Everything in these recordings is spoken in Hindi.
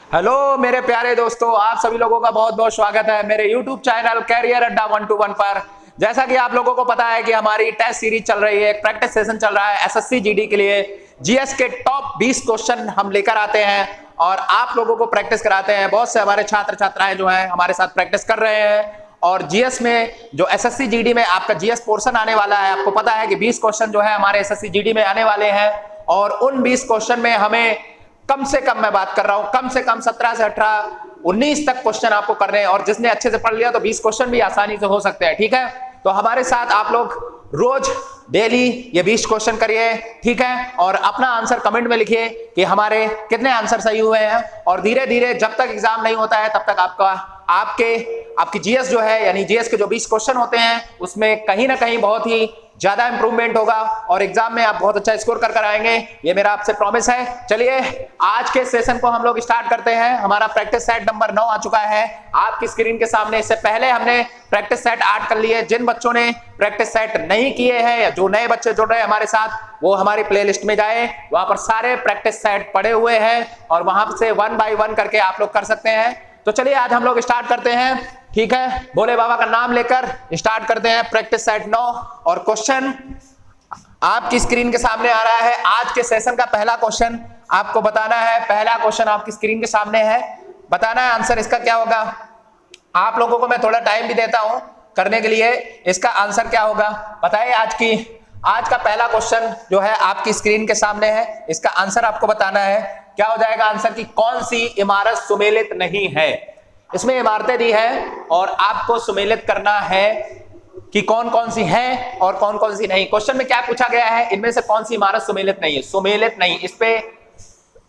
हेलो मेरे प्यारे दोस्तों, आप सभी लोगों का बहुत बहुत स्वागत है मेरे YouTube चैनल कैरियर अड्डा 121 पर। जैसा कि आप लोगों को पता है कि हमारी टेस्ट सीरीज चल रही है, एक प्रैक्टिस सेशन चल रहा है एसएससी जीडी के लिए। जीएस के टॉप 20 क्वेश्चन हम लेकर आते हैं और आप लोगों को प्रैक्टिस कराते हैं। बहुत से हमारे छात्र छात्राएं जो हैं हमारे साथ प्रैक्टिस कर रहे हैं। और जीएस में जो एसएससी जीडी में आपका जीएस पोर्शन आने वाला है, आपको पता है कि 20 क्वेश्चन जो है हमारे एसएससी जीडी में आने वाले हैं। और उन 20 क्वेश्चन में हमें कम से कम, मैं बात कर रहा हूं कम से कम 17 से 18 19 तक क्वेश्चन आपको करने हैं। और जिसने अच्छे से पढ़ लिया तो 20 क्वेश्चन भी आसानी से हो सकते हैं। ठीक है, तो हमारे साथ आप लोग रोज डेली ये 20 क्वेश्चन करिए, ठीक है। और अपना आंसर कमेंट में लिखिए कि हमारे कितने आंसर सही हुए हैं। और धीरे धीरे जब तक एग्जाम नहीं होता है तब तक आपकी जीएस जो है, यानी जीएस के जो 20 क्वेश्चन होते हैं उसमें कहीं ना कहीं बहुत ही ज्यादा इंप्रूवमेंट होगा और एग्जाम में आप बहुत अच्छा स्कोर कर आएंगे, ये मेरा आपसे प्रॉमिस है। चलिए आज के सेशन को हम लोग स्टार्ट करते हैं। हमारा प्रैक्टिस सेट नंबर 9 आ चुका है आपकी स्क्रीन के सामने। इससे पहले हमने प्रैक्टिस सेट 8 कर लिए। जिन बच्चों ने प्रैक्टिस सेट नहीं किए हैं या जो नए बच्चे जुड़ रहे हैं हमारे साथ, वो हमारी प्लेलिस्ट में जाए, वहां पर सारे प्रैक्टिस सेट पड़े हुए हैं और वहां से 1 बाय 1 करके आप लोग कर सकते हैं। तो चलिए आज हम लोग स्टार्ट करते हैं, ठीक है। भोले बाबा का नाम लेकर स्टार्ट करते हैं प्रैक्टिस सेट 9। और क्वेश्चन आपकी स्क्रीन के सामने आ रहा है। आज के सेशन का पहला क्वेश्चन आपको बताना है। पहला क्वेश्चन आपकी स्क्रीन के सामने है, बताना है आंसर इसका क्या होगा। आप लोगों को मैं थोड़ा टाइम भी देता हूं करने के लिए। इसका आंसर क्या होगा बताइए। आज का पहला क्वेश्चन जो है आपकी स्क्रीन के सामने है, इसका आंसर आपको बताना है। क्या हो जाएगा आंसर की कौन सी इमारत सुमेलित नहीं है। इसमें इमारतें दी है और आपको सुमेलित करना है कि कौन कौन सी है और कौन कौन सी नहीं। क्वेश्चन में क्या पूछा गया है, इनमें से कौन सी इमारत सुमेलित नहीं है। सुमेलित नहीं, इस पे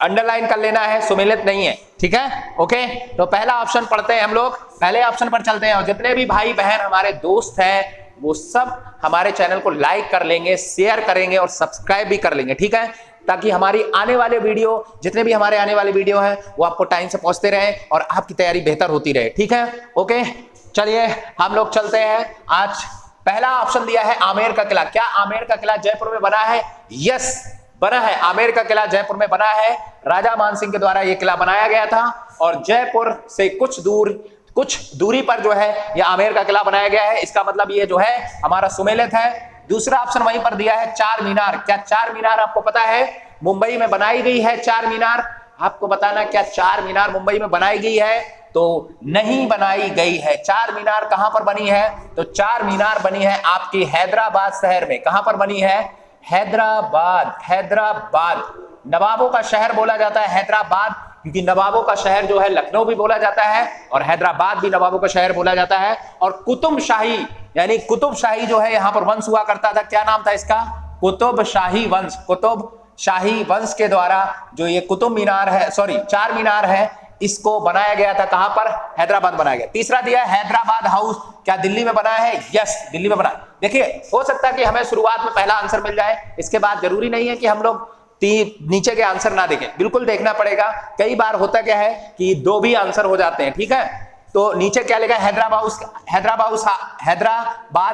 अंडरलाइन कर लेना है, सुमेलित नहीं है, ठीक है। ओके, तो पहला ऑप्शन पढ़ते हैं हम लोग, पहले ऑप्शन पर चलते हैं। और जितने भी भाई बहन हमारे दोस्त हैं वो सब हमारे चैनल को लाइक कर लेंगे, शेयर करेंगे और सब्सक्राइब भी कर लेंगे, ठीक है, ताकि हमारी आने वाले वीडियो, जितने भी हमारे आने वाले वीडियो हैं वो आपको टाइम से पहुंचते रहें और आपकी तैयारी बेहतर होती रहे, ठीक है। ओके, चलिए हम लोग चलते हैं। आज पहला ऑप्शन दिया है आमेर का किला। क्या आमेर का किला जयपुर में बना है? यस, बना है। आमेर का किला जयपुर में बना है। राजा मानसिंह के द्वारा यह किला बनाया गया था और जयपुर से कुछ दूरी पर जो है यह आमेर का किला बनाया गया है। इसका मतलब ये जो है हमारा सुमेलित है। दूसरा ऑप्शन वहीं पर दिया है चार मीनार। क्या चार मीनार आपको पता है मुंबई में बनाई गई है? चार मीनार आपको बताना, क्या चार मीनार मुंबई में बनाई गई है? तो नहीं बनाई गई है। चार मीनार कहां पर बनी है? तो चार मीनार बनी है आपकी हैदराबाद शहर में। कहां पर बनी है? हैदराबाद। हैदराबाद नवाबों का शहर बोला जाता है हैदराबाद, क्योंकि नवाबों का शहर जो है लखनऊ भी बोला जाता है और हैदराबाद भी नवाबों का शहर बोला जाता है। और कुतुब शाही, यानी कुतुब शाही जो है यहाँ पर वंश हुआ करता था। क्या नाम था इसका? कुतुब शाही वंश। कुतुब शाही वंश के द्वारा जो ये कुतुब मीनार है, सॉरी चार मीनार है, इसको बनाया गया था। कहां पर? हैदराबाद बनाया गया। तीसरा दिया हैदराबाद हाउस। क्या दिल्ली में बना है? यस, दिल्ली में बना। देखिए, हो सकता है कि हमें शुरुआत में पहला आंसर मिल जाए, इसके बाद जरूरी नहीं है कि हम लोग नीचे के आंसर ना देखें, बिल्कुल देखना पड़ेगा। कई बार होता क्या है कि दो भी आंसर हो जाते हैं, ठीक है। तो नीचे क्या लिखा है? हैदराबाद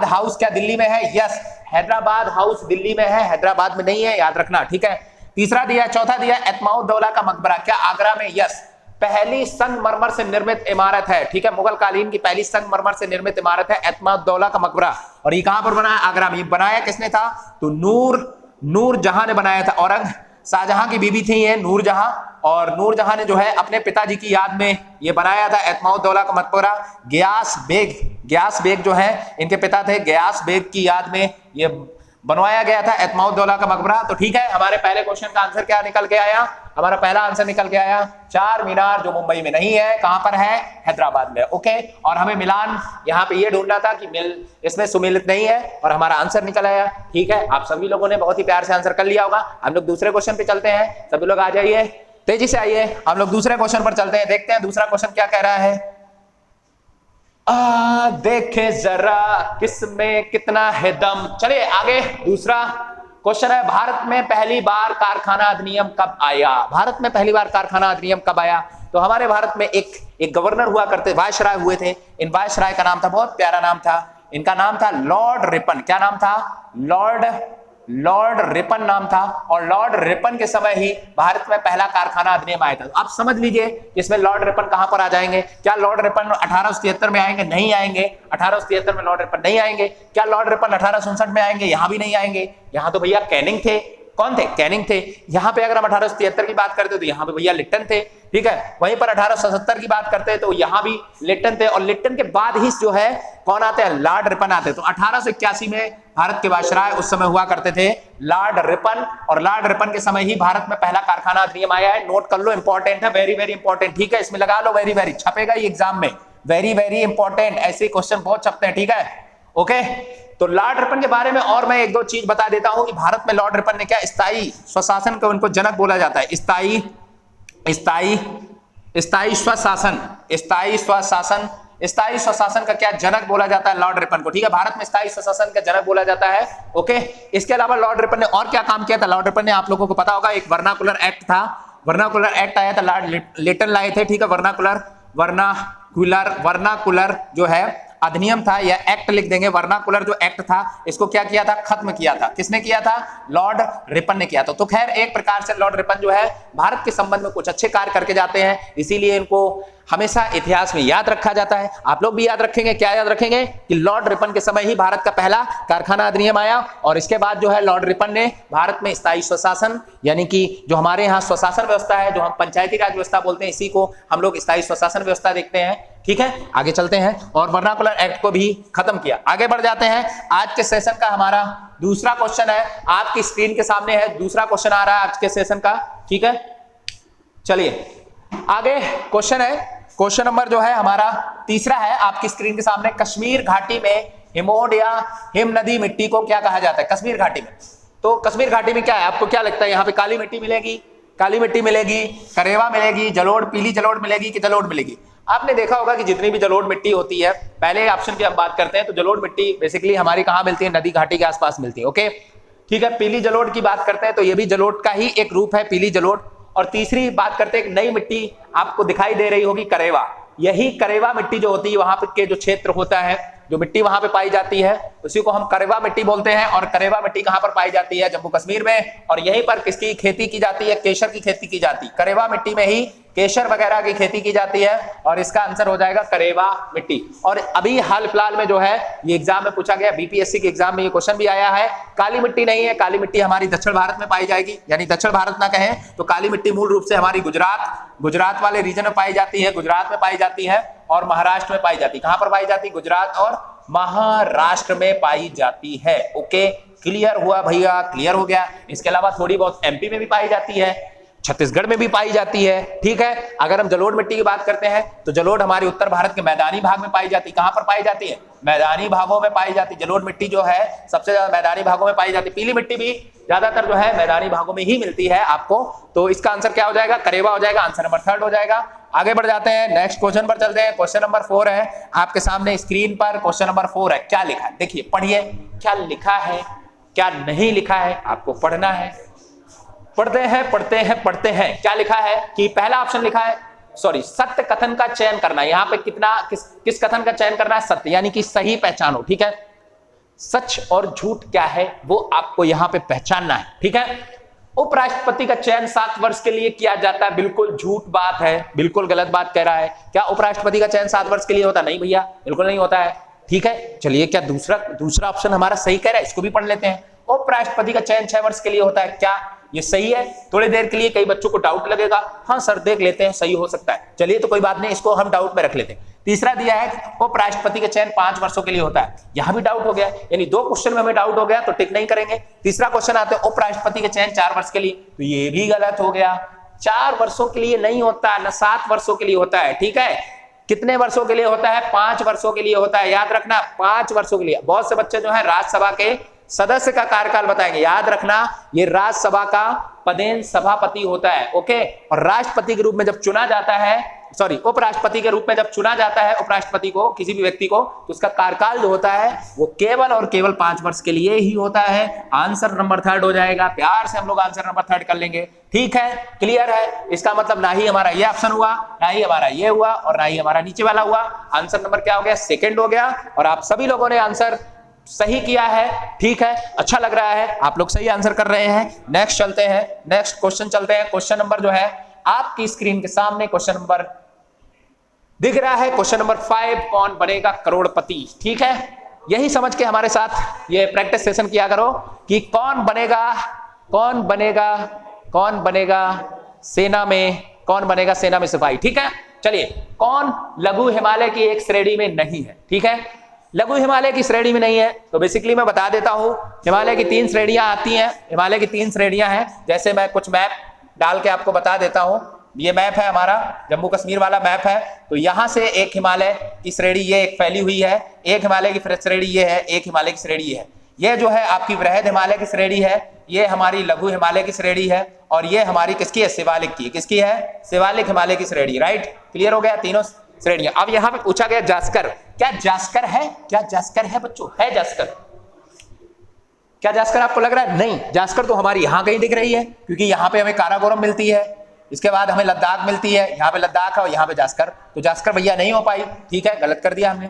हाउस क्या दिल्ली में है? यस, हैदराबाद हाउस दिल्ली में है, हैदराबाद में नहीं है, याद रखना, ठीक है। तीसरा दिया, चौथा दिया एतमाउद्दौला का मकबरा। क्या आगरा में? यस, पहली संगमरमर से निर्मित इमारत है, ठीक है। मुगल कालीन की पहली संगमरमर से निर्मित इमारत है एतमाउद्दौला का मकबरा। और ये कहां पर बना है? आगरा में। बनाया किसने था? तो नूर जहां ने बनाया था। औरंग शाहजहां की बीबी थी ये नूर जहां, और नूर जहां ने जो है अपने पिताजी की याद में ये बनाया था एतमाउद्दौला का मकबरा। गयास बेग जो है इनके पिता थे, गयास बेग की याद में ये बनवाया गया था एतमाउद्दौला का मकबरा। तो ठीक है, हमारे पहले क्वेश्चन का आंसर क्या निकल के आया? हमारा पहला आंसर निकल के आया चार मीनार, जो मुंबई में नहीं है। कहां पर है? हैदराबाद में। ओके, और हमें मिलान यहाँ पे ये ढूंढना था कि इसमें सुमेलित नहीं है और हमारा आंसर निकल आया। ठीक है, आप सभी लोगों ने बहुत ही प्यार से आंसर कर लिया होगा। हम लोग दूसरे क्वेश्चन पे चलते हैं। सभी लोग आ जाइए, तेजी से आइए, हम लोग दूसरे क्वेश्चन पर चलते हैं। देखते हैं दूसरा क्वेश्चन क्या कह रहा है। देखे जरा किसमें कितना है दम। चलिए आगे, दूसरा क्वेश्चन है भारत में पहली बार कारखाना अधिनियम कब आया? भारत में पहली बार कारखाना अधिनियम कब आया? तो हमारे भारत में एक गवर्नर हुआ करते, वायसराय हुए थे। इन वायसराय का नाम था, बहुत प्यारा नाम था, इनका नाम था लॉर्ड रिपन। क्या नाम था? लॉर्ड लॉर्ड रिपन नाम था, और लॉर्ड रिपन के समय ही भारत में पहला कारखाना अधिनियम आया था। आप समझ लीजिए इसमें लॉर्ड रिपन कहां पर आ जाएंगे। क्या लॉर्ड रिपन 1873 में आएंगे? नहीं आएंगे, 1873 में लॉर्ड रिपन नहीं आएंगे। क्या लॉर्ड रिपन 1867 में आएंगे? यहां भी नहीं आएंगे। यहां तो भैया कैनिंग थे। कौन थे? कैनिंग थे। यहां पे अगर हम 1873 की बात करते तो यहां पे भैया लिप्टन थे, ठीक है। वहीं पर 1877 की बात करते हैं तो यहां भी लिप्टन थे, और लिप्टन के बाद ही जो है कौन आते हैं? लॉर्ड रिपन आते हैं। तो 1881 में भारत के वायसराय उस समय हुआ करते थे लॉर्ड रिपन, और लॉर्ड रिपन के समय ही भारत में पहला कारखाना अधिनियम आया है। नोट कर लो, इंपॉर्टेंट है, वेरी वेरी इंपॉर्टेंट, ठीक है। इसमें लगा लो वेरी वेरी, छपेगा ये एग्जाम में, वेरी वेरी इंपॉर्टेंट, ऐसे क्वेश्चन बहुत छपते हैं, ठीक है, ओके। तो लॉर्ड रिपन के बारे में और मैं एक दो चीज बता देता हूं कि भारत में लॉर्ड रिपन ने क्या स्थायी स्वशासन को उनको जनक बोला जाता है। स्थायी स्वशासन, स्थायी स्वशासन, स्थायी स्वशासन का क्या जनक बोला जाता है? लॉर्ड रिपन को, ठीक है। भारत में स्थायी स्वशासन का जनक बोला जाता है, ओके। इसके अलावा लॉर्ड रिपन ने और क्या काम किया था? लॉर्ड रिपन ने, आप लोगों को पता होगा, एक वर्नाकुलर एक्ट था, वर्नाकुलर एक्ट आया था, लॉर्ड लिटन लाए थे, ठीक है। वर्नाकुलर जो है अधिनियम था या एक्ट लिख देंगे, वर्नाकुलर जो एक्ट था इसको क्या किया था? खत्म किया था। किसने किया था? लॉर्ड रिपन ने किया था। तो खैर एक प्रकार से लॉर्ड रिपन जो है भारत के संबंध में कुछ अच्छे कार्य करके जाते हैं, इसीलिए इनको हमेशा इतिहास में याद रखा जाता है। आप लोग भी याद रखेंगे, क्या याद रखेंगे? कि लॉर्ड रिपन के समय ही भारत का पहला कारखाना अधिनियम आया, और इसके बाद जो है लॉर्ड रिपन ने भारत में स्थायी स्वशासन, यानी कि जो हमारे यहाँ स्वशासन व्यवस्था है, जो हम पंचायती राज व्यवस्था बोलते हैं, इसी को हम लोग स्थायी स्वशासन व्यवस्था देखते हैं, ठीक है। आगे चलते हैं, और वर्नाकुलर एक्ट को भी खत्म किया। आगे बढ़ जाते हैं। आज के सेशन का हमारा दूसरा क्वेश्चन है, आपकी स्क्रीन के सामने है, दूसरा क्वेश्चन आ रहा है आज के सेशन का, ठीक है। चलिए आगे क्वेश्चन है, क्वेश्चन नंबर जो है हमारा तीसरा है आपकी स्क्रीन के सामने। कश्मीर घाटी में हिमोड या हिम नदी मिट्टी को क्या कहा जाता है? कश्मीर घाटी में, तो कश्मीर घाटी में क्या है, आपको क्या लगता है? यहाँ पे काली मिट्टी मिलेगी, काली मिट्टी मिलेगी, करेवा मिलेगी, जलोढ़, पीली जलोढ़ मिलेगी कि जलोढ़ मिलेगी? आपने देखा होगा कि जितनी भी जलोढ़ मिट्टी होती है, पहले ऑप्शन की हम बात करते हैं तो जलोढ़ मिट्टी बेसिकली हमारी कहाँ मिलती है? नदी घाटी के आसपास मिलती है, ओके, ठीक है। पीली जलोढ़ की बात करते हैं तो ये भी जलोढ़ का ही एक रूप है, पीली जलोढ़। और तीसरी बात करते हैं, एक नई मिट्टी आपको दिखाई दे रही होगी, करेवा। यही करेवा मिट्टी जो होती है, वहां के जो क्षेत्र होता है, जो मिट्टी वहां पे पाई जाती है, उसी को हम करेवा मिट्टी बोलते हैं। और करेवा मिट्टी कहां पर पाई जाती है? जम्मू कश्मीर में। और यहीं पर किसकी खेती की जाती है? केसर की खेती की जाती है। करेवा मिट्टी में ही केसर वगैरह की खेती की जाती है, और इसका आंसर हो जाएगा करेवा मिट्टी। और अभी हाल फिलहाल में जो है ये एग्जाम में पूछा गया, बीपीएससी के एग्जाम में ये क्वेश्चन भी आया है। काली मिट्टी नहीं है, काली मिट्टी हमारी दक्षिण भारत में पाई जाएगी, यानी दक्षिण भारत ना कहें तो काली मिट्टी मूल रूप से हमारी गुजरात वाले रीजन में पाई जाती है, गुजरात में पाई जाती है और महाराष्ट्र में पाई जाती है। कहां पर पाई जाती है? गुजरात और महाराष्ट्र में पाई जाती है, ओके। क्लियर हुआ भैया? क्लियर हो गया। इसके अलावा थोड़ी बहुत एमपी में भी पाई जाती है, छत्तीसगढ़ में भी पाई जाती है, ठीक है। अगर हम जलोढ़ मिट्टी की बात करते हैं तो जलोढ़ हमारे उत्तर भारत के मैदानी भाग में पाई जाती है। कहां पर पाई जाती है? मैदानी भागों में पाई जाती है। जलोढ़ मिट्टी जो है सबसे ज्यादा मैदानी भागों में पाई जाती है। पीली मिट्टी भी ज्यादातर जो है मैदानी भागों में ही मिलती है आपको। तो इसका आंसर क्या हो जाएगा? करेवा हो जाएगा, आंसर नंबर 3 हो जाएगा। आगे बढ़ जाते हैं, नेक्स्ट क्वेश्चन पर चलते हैं। क्वेश्चन नंबर 4 है आपके सामने स्क्रीन पर। क्वेश्चन नंबर 4 है, क्या लिखा है? देखिए पढ़िए, क्या लिखा है क्या नहीं लिखा है, आपको पढ़ना है। पढ़ते हैं। क्या लिखा है कि पहला ऑप्शन लिखा है, सॉरी, सत्य कथन का चयन करना। यहाँ पे किस कथन का चयन करना है? सत्य, यानी कि सही पहचानो, ठीक है। सच और झूठ क्या है वो आपको यहाँ पे पहचानना है, ठीक है। उपराष्ट्रपति का चयन 7 वर्ष के लिए किया जाता है, बिल्कुल झूठ बात है, बिल्कुल गलत बात कह रहा है। क्या उपराष्ट्रपति का चयन 7 वर्ष के लिए होता? नहीं भैया, बिल्कुल नहीं होता है, ठीक है। चलिए, क्या दूसरा ऑप्शन हमारा सही कह रहा है? इसको भी पढ़ लेते हैं। उपराष्ट्रपति का चयन 6 वर्ष के लिए होता है, क्या ये सही है? थोड़ी देर के लिए कई बच्चों को डाउट लगेगा, हाँ सर देख लेते हैं, सही हो सकता है। चलिए, तो कोई बात नहीं, इसको हम डाउट में रख लेते हैं। तीसरा दिया है उपराष्ट्रपति का चयन 5 वर्षों के लिए होता है, यहां भी डाउट हो गया, यानी 2 क्वेश्चन में हमें डाउट हो गया तो टिक नहीं करेंगे। तीसरा क्वेश्चन आता है उपराष्ट्रपति का चयन 4 वर्ष के लिए, तो ये भी गलत हो गया। 4 वर्षों के लिए नहीं होता, न 7 वर्षों के लिए होता है, ठीक है। कितने वर्षों के लिए होता है? 5 वर्षों के लिए होता है, याद रखना, 5 वर्षों के लिए। बहुत से बच्चे जो है राज्यसभा के सदस्य का कार्यकाल बताएंगे, याद रखना, ये राज्यसभा का पदेन सभापति होता है, ओके। और राष्ट्रपति के रूप में जब चुना जाता है, सॉरी, उपराष्ट्रपति के रूप में जब चुना जाता है उपराष्ट्रपति को, किसी भी व्यक्ति को, तो उसका कार्यकाल जो होता है वो केवल और केवल 5 वर्ष के लिए ही होता है। आंसर नंबर 3 हो जाएगा। प्यार से हम लोग आंसर नंबर 3 कर लेंगे, ठीक है, क्लियर है। इसका मतलब ना ही हमारा ये ऑप्शन हुआ, ना ही हमारा ये हुआ, और ना ही हमारा नीचे वाला हुआ। आंसर नंबर क्या हो गया? 2 हो गया। और आप सभी लोगों ने आंसर सही किया है, ठीक है, अच्छा लग रहा है, आप लोग सही आंसर कर रहे हैं। नेक्स्ट चलते हैं, नेक्स्ट क्वेश्चन चलते हैं। क्वेश्चन नंबर जो है आपकी स्क्रीन के सामने क्वेश्चन नंबर दिख रहा है, क्वेश्चन नंबर 5, कौन बनेगा करोड़पति। ठीक है, यही समझ के हमारे साथ ये प्रैक्टिस सेशन किया करो कि कौन बनेगा सेना में, कौन बनेगा सेना में सिपाही। ठीक है, चलिए, कौन लघु हिमालय की एक श्रेणी में नहीं है। ठीक है, लघु हिमालय की श्रेणी में नहीं है तो बेसिकली मैं बता देता हूं, हिमालय की 3 श्रेणियां आती हैं, हिमालय की 3 श्रेणियां हैं। जैसे मैं कुछ मैप डाल के आपको बता देता हूं, ये मैप है हमारा, जम्मू कश्मीर वाला मैप है। तो यहां से एक हिमालय की श्रेणी ये एक फैली हुई है, एक हिमालय की श्रेणी ये है, एक हिमालय की श्रेणी ये है। ये जो है आपकी वृहद हिमालय की श्रेणी है, ये हमारी लघु हिमालय की श्रेणी है, और ये हमारी किसकी है, शिवालिक की। किसकी है, शिवालिक हिमालय की श्रेणी। राइट, क्लियर हो गया तीनों श्रेणियां। अब यहां पे पूछा गया जास्कर, क्या जास्कर है, क्या जास्कर है बच्चों, है जास्कर? क्या जास्कर आपको लग रहा है? नहीं, जास्कर तो हमारी यहां कहीं दिख रही है, क्योंकि यहां पे हमें काराकोरम मिलती है, इसके बाद हमें लद्दाख मिलती है, यहाँ पे लद्दाख है और यहाँ पे जास्कर, तो जास्कर भैया नहीं हो पाई। ठीक है, गलत कर दिया हमने।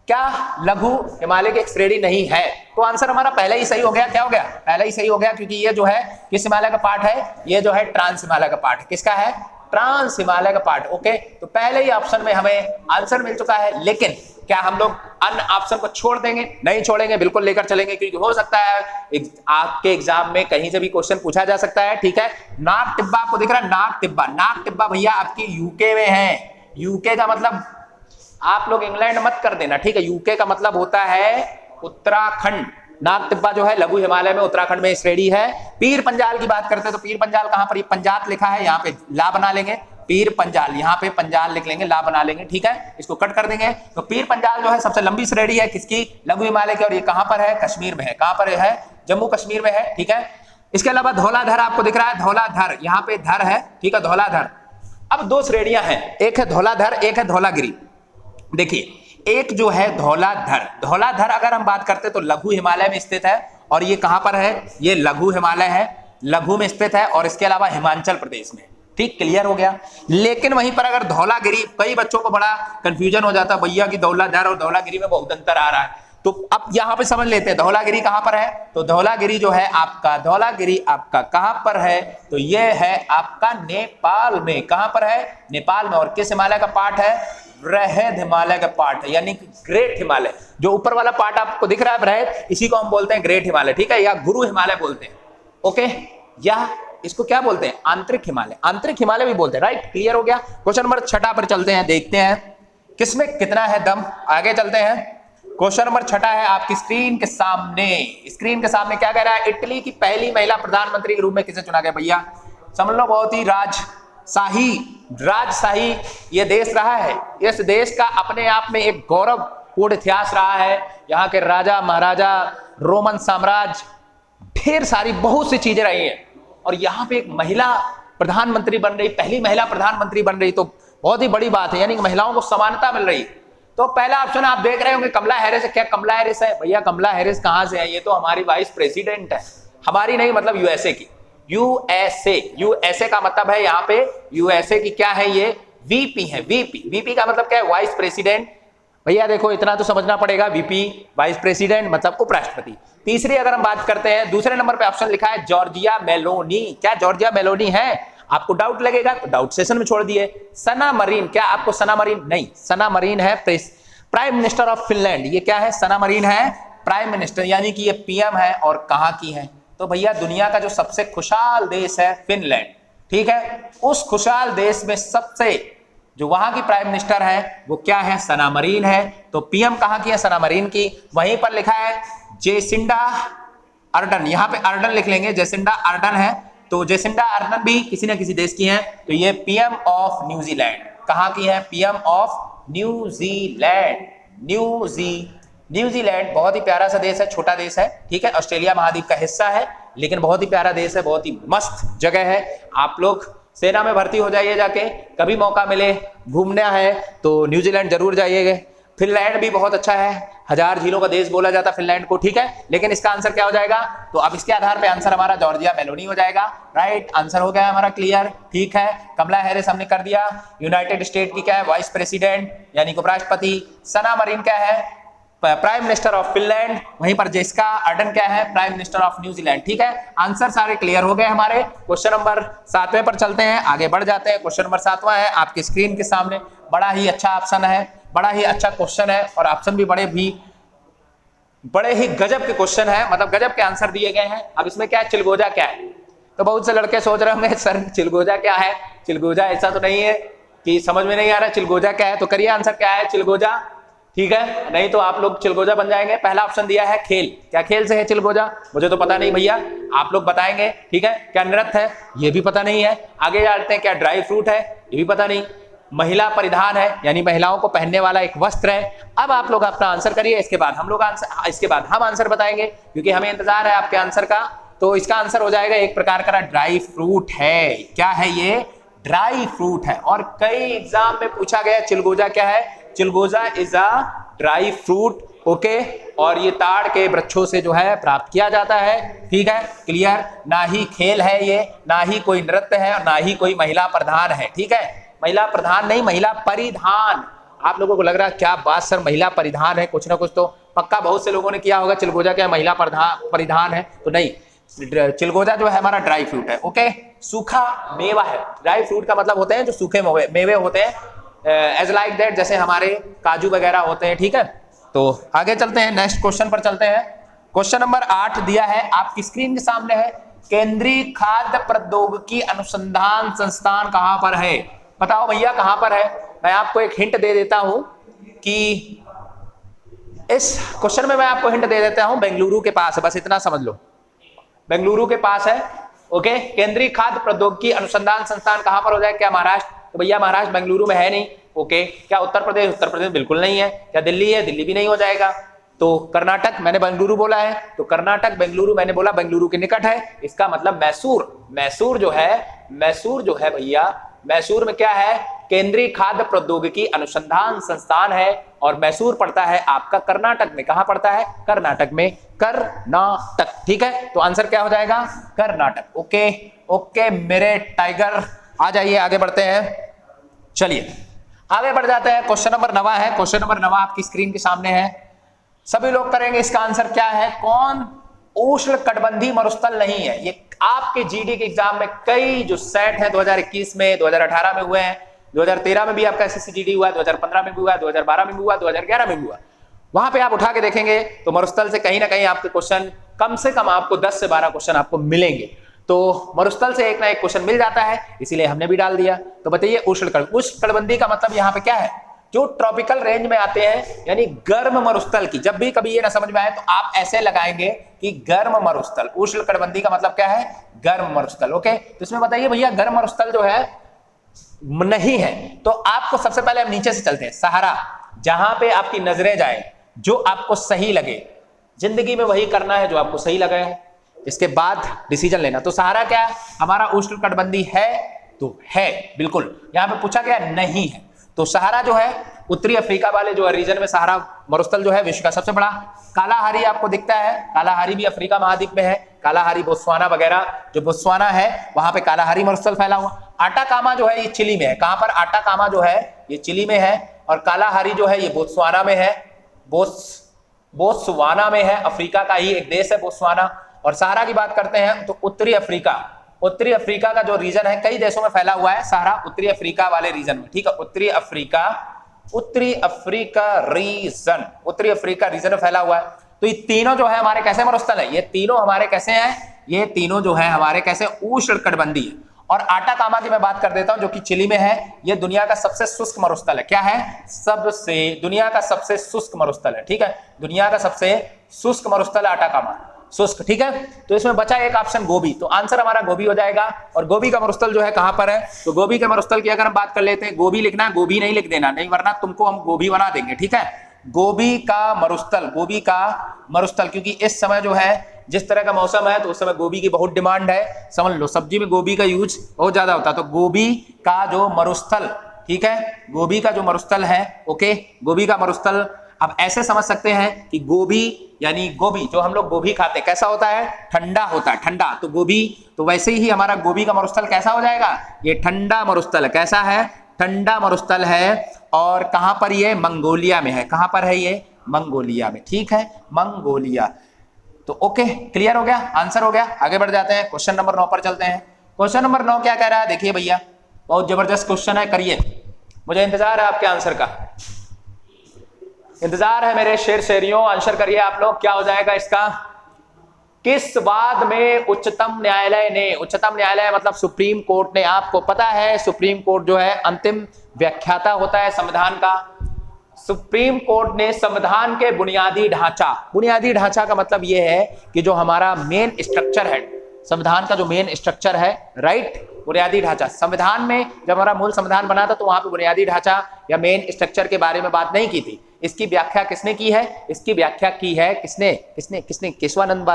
क्या लघु हिमालय की एक श्रेणी नहीं है? तो आंसर हमारा पहले ही सही हो गया। क्या हो गया? पहले ही सही हो गया, क्योंकि ये जो है किस हिमालय का पार्ट है, ये जो है ट्रांस हिमालय का पार्ट है। किसका है? ट्रांस हिमालय का पार्ट। ओके, तो पहले ही ऑप्शन में हमें आंसर मिल चुका है। लेकिन क्या हम लोग अन्य ऑप्शन को छोड़ देंगे? नहीं छोड़ेंगे, बिल्कुल लेकर चलेंगे, क्योंकि हो सकता है आपके एग्जाम में कहीं से भी क्वेश्चन पूछा जा सकता है। ठीक है, नाग टिब्बा आपको दिख रहा है, नाग टिब्बा, नाग टिब्बा भैया आपकी यूके में है। यूके का मतलब आप लोग इंग्लैंड मत कर देना, ठीक है, यूके का मतलब होता है उत्तराखंड। नाग टिब्बा जो है लघु हिमालय में उत्तराखंड में श्रेणी है। पीर पंजाल की बात करते हैं तो पीर पंजाल कहां पर, पंजात लिखा है, यहाँ पे ला बना लेंगे, पीर पंजाल, यहाँ पे पंजाल लिख लेंगे, ला बना लेंगे। ठीक है, इसको कट कर देंगे। तो पीर पंजाल जो है सबसे लंबी श्रेणी है किसकी, लघु हिमालय की, और ये कहां पर है, कश्मीर में है। कहां पर है? जम्मू कश्मीर में है। ठीक है, इसके अलावा धौलाधर आपको दिख रहा है, धौलाधर, यहाँ पे धर है, ठीक है, धौलाधर। अब 2 श्रेणियां हैं, एक है धौलाधर, एक है धौलागिरी। देखिए, एक जो है धौलाधर, धौलाधर अगर हम बात करते तो लघु हिमालय में स्थित है, और ये कहां पर है, ये लघु हिमालय है, लघु में स्थित है, और इसके अलावा हिमाचल प्रदेश में। ठीक, क्लियर हो गया। लेकिन वहीं पर अगर धौलागिरी, कई बच्चों को बड़ा कंफ्यूजन हो जाता है भैया कि धौलाधर और धौलागिरी में बहुत अंतर आ रहा है, तो अब यहां पे समझ लेते हैं धौलागिरी कहां पर है। तो धौलागिरी जो है आपका, धौलागिरी आपका कहां पर है, तो ये है आपका नेपाल में। कहां पर है? नेपाल में। और किस हिमालय का पार्ट है? वृहद हिमालय का पार्ट है, यानी कि ग्रेट हिमालय। जो ऊपर वाला पार्ट आपको दिख रहा है वृहद, इसी को हम बोलते हैं ग्रेट हिमालय। ठीक है, या गुरु हिमालय बोलते हैं। ओके, या इसको क्या बोलते हैं? आंतरिक हिमालय, आंतरिक हिमालय भी बोलते हैं। राइट, क्लियर हो गया। क्वेश्चन नंबर 6 पर चलते हैं, देखते हैं किसमें कितना है दम। आगे चलते हैं, क्वेश्चन नंबर 6 है आपकी स्क्रीन के सामने। स्क्रीन के सामने क्या कह रहा है? इटली की पहली महिला प्रधानमंत्री के रूप में किसे चुना गया? भैया समझ लो, बहुत ही राजशाही ये देश रहा है। इस देश का अपने आप में एक गौरवपूर्ण इतिहास रहा है। यहाँ के राजा महाराजा, रोमन साम्राज्य, ढेर सारी बहुत सी चीजें रही हैं, और यहाँ पे एक महिला प्रधानमंत्री बन रही, पहली महिला प्रधानमंत्री बन रही, तो बहुत ही बड़ी बात है, यानी कि महिलाओं को समानता मिल रही। तो पहला ऑप्शन आप देख रहे होंगे कमला हैरिस है। क्या कमला हैरिस है? भैया कमला हैरिस कहां से है? ये तो हमारी वाइस प्रेसिडेंट है, हमारी नहीं, मतलब यूएसए की। यूएसए का मतलब है यहाँ पे, यूएसए की क्या है, ये वीपी है। वीपी का मतलब क्या है? Vice president. भैया देखो, इतना तो समझना पड़ेगा, वीपी वाइस प्रेसिडेंट मतलब उपराष्ट्रपति। तीसरी अगर हम बात करते हैं, दूसरे नंबर पे ऑप्शन लिखा है जॉर्जिया मेलोनी। क्या जॉर्जिया मेलोनी है? आपको डाउट लगेगा तो डाउट सेशन में छोड़ दिए। सना मरीन, क्या आपको सना मरीन? नहीं, सना मरीन है प्राइम मिनिस्टर ऑफ फिनलैंड। ये क्या है? सना मरीन है प्राइम मिनिस्टर, यानी कि ये पीएम है। और कहां की है? तो भैया दुनिया का जो सबसे खुशहाल देश है फिनलैंड। ठीक है, उस खुशहाल देश में सबसे जो वहां की प्राइम मिनिस्टर है वो क्या है? सना मरीन है। तो पीएम कहां की है? सना मरीन की। वहीं पर लिखा है जेसिंडा अर्डन, यहां पे अर्डन लिख लेंगे, जेसिंडा अर्डन है। तो जेसिंडा अर्डन भी किसी न किसी देश की हैं। तो ये पीएम ऑफ न्यूजीलैंड। कहां की है? PM of New Zealand. न्यूजीलैंड बहुत ही प्यारा सा देश है, छोटा देश है। ठीक है, ऑस्ट्रेलिया महाद्वीप का हिस्सा है, लेकिन बहुत ही प्यारा देश है, बहुत ही मस्त जगह है। आप लोग सेना में भर्ती हो जाइए, जाके कभी मौका मिले घूमना है तो न्यूजीलैंड जरूर जाइएगा। फिनलैंड भी बहुत अच्छा है, 1000 झीलों का देश बोला जाता है फिनलैंड को। ठीक है, लेकिन इसका आंसर क्या हो जाएगा? तो अब इसके आधार पे आंसर हमारा जॉर्जिया मेलोनी हो जाएगा। राइट, आंसर हो गया हमारा क्लियर। ठीक है, कमला हैरिस हमने कर दिया। यूनाइटेड स्टेट की क्या है? वाइस प्रेसिडेंट यानी कि उपराष्ट्रपति। सना मरीन क्या है? प्राइम मिनिस्टर ऑफ फिनलैंड, वहीं पर जेसिका अर्डन क्या है, प्राइम मिनिस्टर ऑफ न्यूजीलैंड। ठीक है, आंसर सारे क्लियर हो गए हमारे। क्वेश्चन नंबर 7वें पर चलते हैं, आगे बढ़ जाते हैं। क्वेश्चन नंबर 7वां है आपकी स्क्रीन के सामने, बड़ा ही अच्छा ऑप्शन है, बड़ा ही अच्छा क्वेश्चन है और ऑप्शन भी बड़े ही गजब के क्वेश्चन है, मतलब गजब के आंसर दिए गए हैं। अब इसमें क्या है, चिलगोजा क्या है? तो बहुत से लड़के सोच रहे होंगे सर चिलगोजा क्या है, चिलगोजा ऐसा तो नहीं है कि समझ में नहीं आ रहा चिलगोजा क्या है, तो करिए आंसर क्या है चिलगोजा। ठीक है, नहीं तो आप लोग चिलगोजा बन जाएंगे। पहला ऑप्शन दिया है खेल, क्या खेल से है चिलगोजा? मुझे तो पता नहीं भैया, आप लोग बताएंगे। ठीक है, क्या नृत्य है? ये भी पता नहीं है। आगे जाते हैं, क्या ड्राई फ्रूट है? ये भी पता नहीं। महिला परिधान है, यानी महिलाओं को पहनने वाला एक वस्त्र है। अब आप लोग अपना आंसर करिए, इसके बाद हम आंसर बताएंगे, क्योंकि हमें इंतजार है आपके आंसर का। तो इसका आंसर हो जाएगा एक प्रकार का ड्राई फ्रूट है। क्या है ये? ड्राई फ्रूट है। और कई एग्जाम में पूछा गया चिलगोजा क्या है? चिलगोजा is a dry fruit. Okay, और ये ताड़ के वृक्षों से जो है प्राप्त किया जाता है। ठीक है, क्लियर? ना ही खेल है ये, ना ही कोई नृत्य है, और ना ही कोई महिला प्रधान है। ठीक है, महिला प्रधान नहीं, महिला परिधान। आप लोगों को लग रहा है क्या बात सर, महिला परिधान है, कुछ ना कुछ तो पक्का बहुत से लोगों ने किया होगा। चिलगोजा क्या महिला परिधान है? तो नहीं, चिलगोजा जो है हमारा ड्राई फ्रूट है। ओके, सूखा मेवा है। ड्राई फ्रूट का मतलब होते हैं जो सूखे मेवे होते हैं, एज लाइक दैट, जैसे हमारे काजू वगैरह होते हैं। ठीक है, तो आगे चलते हैं, नेक्स्ट क्वेश्चन पर चलते हैं। क्वेश्चन नंबर 8 दिया है आपकी स्क्रीन के सामने है, केंद्रीय खाद्य प्रौद्योगिकी अनुसंधान संस्थान कहां पर है? बताओ भैया कहां पर है? मैं आपको एक हिंट दे देता हूं कि इस क्वेश्चन में मैं आपको हिंट दे देता हूं, बेंगलुरु के पास है, बस इतना समझ लो, बेंगलुरु के पास है। ओके, केंद्रीय खाद्य प्रौद्योगिकी अनुसंधान संस्थान कहां पर हो जाए? क्या महाराष्ट्र? तो भैया महाराष्ट्र बेंगलुरु में है नहीं। ओके, क्या उत्तर प्रदेश? उत्तर प्रदेश बिल्कुल नहीं है। क्या दिल्ली है? दिल्ली भी नहीं हो जाएगा। तो कर्नाटक, मैंने बेंगलुरु बोला है, तो कर्नाटक बेंगलुरु मैंने बोला बेंगलुरु के निकट है, इसका मतलब मैसूर जो है भैया, मैसूर में क्या है? केंद्रीय खाद्य प्रौद्योगिकी अनुसंधान संस्थान है, और मैसूर पड़ता है आपका कर्नाटक में। कहां पड़ता है? कर्नाटक में, कर्नाटक। ठीक है, तो आंसर क्या हो जाएगा? कर्नाटक। ओके मेरे टाइगर, आ जाइए, आगे बढ़ते हैं। चलिए आगे बढ़ जाते हैं। क्वेश्चन नंबर 9 है, क्वेश्चन नंबर 9 आपकी स्क्रीन के सामने है, सभी लोग करेंगे। इसका आंसर क्या है? कौन उष्ण कटिबंधीय मरुस्थल नहीं है? ये आपके जीडी के एग्जाम में कई जो सेट है 2021 में, 2018 में हुए हैं, 2013 में भी आपका एसएससी जीडी हुआ, 2015 में भी हुआ, 2012 में भी हुआ, 2011 में भी हुआ। वहां पे आप उठा के देखेंगे तो मरुस्थल से कहीं ना कहीं आपके क्वेश्चन, कम से कम आपको 10 से 12 क्वेश्चन आपको मिलेंगे। तो मरुस्थल से एक ना एक क्वेश्चन मिल जाता है, इसीलिए हमने भी डाल दिया। तो बताइए उष्ण कटिबंधीय का मतलब यहाँ पे क्या है? जो ट्रॉपिकल रेंज में आते हैं, यानी गर्म मरुस्थल की। जब भी कभी ये ना समझ में आए तो आप ऐसे लगाएंगे कि गर्म मरुस्थल। उष्ण कटिबंधीय का मतलब क्या है? गर्म मरुस्थल। ओके, तो इसमें बताइए भैया गर्म मरुस्थल जो है नहीं है, तो आपको सबसे पहले हम नीचे से चलते हैं। सहारा, जहां पे आपकी नजरें जाए, जो आपको सही लगे, जिंदगी में वही करना है जो आपको सही लगे है, इसके बाद डिसीजन लेना। तो सहारा क्या है? हमारा उष्ण कटिबंधीय है, तो है बिल्कुल। यहां पे पूछा गया नहीं है, तो सहारा जो है उत्तरी अफ्रीका वाले जो रीजन में सहारा मरुस्थल जो है विश्व का सबसे बड़ा। कालाहारी आपको दिखता है, कालाहारी भी अफ्रीका महाद्वीप में है, कालाहारी बोत्सवाना वगैरह, जो बोत्सवाना है वहां पे कालाहारी मरुस्थल फैला हुआ। आटाकामा जो है ये चिली में है। कहां पर? आटाकामा जो है ये चिली में है, और कालाहारी जो है ये बोत्सवाना में है, बोत्सवाना में है, अफ्रीका का ही एक देश है बोत्सवाना। और सहारा की बात करते हैं तो उत्तरी अफ्रीका का जो रीजन है, कई देशों में फैला हुआ है सहारा, उत्तरी अफ्रीका वाले रीजन में। ठीक है, उत्तरी अफ्रीका रीजन में फैला हुआ है। तो ये तीनों जो है हमारे कैसे मरुस्थल है? ये तीनों हमारे कैसे हैं? ये तीनों जो है हमारे कैसे उष्ण कटिबंधीय है। और आटाकामा की मैं बात कर देता हूं, जो कि चिली में है, ये दुनिया का सबसे शुष्क मरुस्थल है। क्या है? दुनिया का सबसे शुष्क मरुस्थल है। ठीक है, दुनिया का सबसे शुष्क मरुस्थल आटाकामा, शुष्क। ठीक है, तो इसमें बचा एक ऑप्शन गोबी, तो आंसर हमारा गोबी हो जाएगा। और गोबी का मरुस्थल जो है कहां पर है? तो गोबी के मरुस्थल की अगर हम बात कर लेते हैं, गोबी लिखना है, गोबी नहीं लिख देना, नहीं वरना तुमको हम गोबी बना देंगे। ठीक है, गोबी का मरुस्थल, क्योंकि इस समय जो है जिस तरह का मौसम है, तो उस समय गोबी की बहुत डिमांड है, समझ लो, सब्जी में गोबी का यूज बहुत ज्यादा होता है। तो गोबी का जो मरुस्थल, ठीक है, गोबी का जो मरुस्थल है, ओके, गोबी का मरुस्थल अब ऐसे समझ सकते हैं कि गोबी यानी गोभी, जो हम लोग गोभी खाते हैं, कैसा होता है? ठंडा होता है, ठंडा। तो गोभी, तो वैसे ही हमारा गोभी का मरुस्थल कैसा हो जाएगा? ये ठंडा मरुस्थल है। कैसा है? ठंडा मरुस्थल है। और कहां पर? ये मंगोलिया में है। कहां पर है? ये मंगोलिया में, ठीक है, मंगोलिया। तो ओके, क्लियर हो गया, आंसर हो गया। आगे बढ़ जाते हैं, क्वेश्चन नंबर 9 पर चलते हैं। क्वेश्चन नंबर 9 क्या कह रहा है, देखिए भैया, बहुत जबरदस्त क्वेश्चन है, करिए, मुझे इंतजार है आपके आंसर का, इंतजार है मेरे शेर शेरियों, आंसर करिए आप लोग। क्या हो जाएगा इसका, किस वाद में उच्चतम न्यायालय मतलब सुप्रीम कोर्ट ने, आपको पता है सुप्रीम कोर्ट जो है अंतिम व्याख्याता होता है संविधान का। सुप्रीम कोर्ट ने संविधान के बुनियादी ढांचा का मतलब यह है कि जो हमारा मेन स्ट्रक्चर है, संविधान का जो मेन स्ट्रक्चर है, राइट, बुनियादी ढांचा। संविधान में जब हमारा मूल संविधान बना था तो वहां पे बुनियादी ढांचा या मेन स्ट्रक्चर के बारे में बात नहीं की थी। इसकी व्याख्या किसने की है, इसकी व्याख्या की है किसने केशवानंद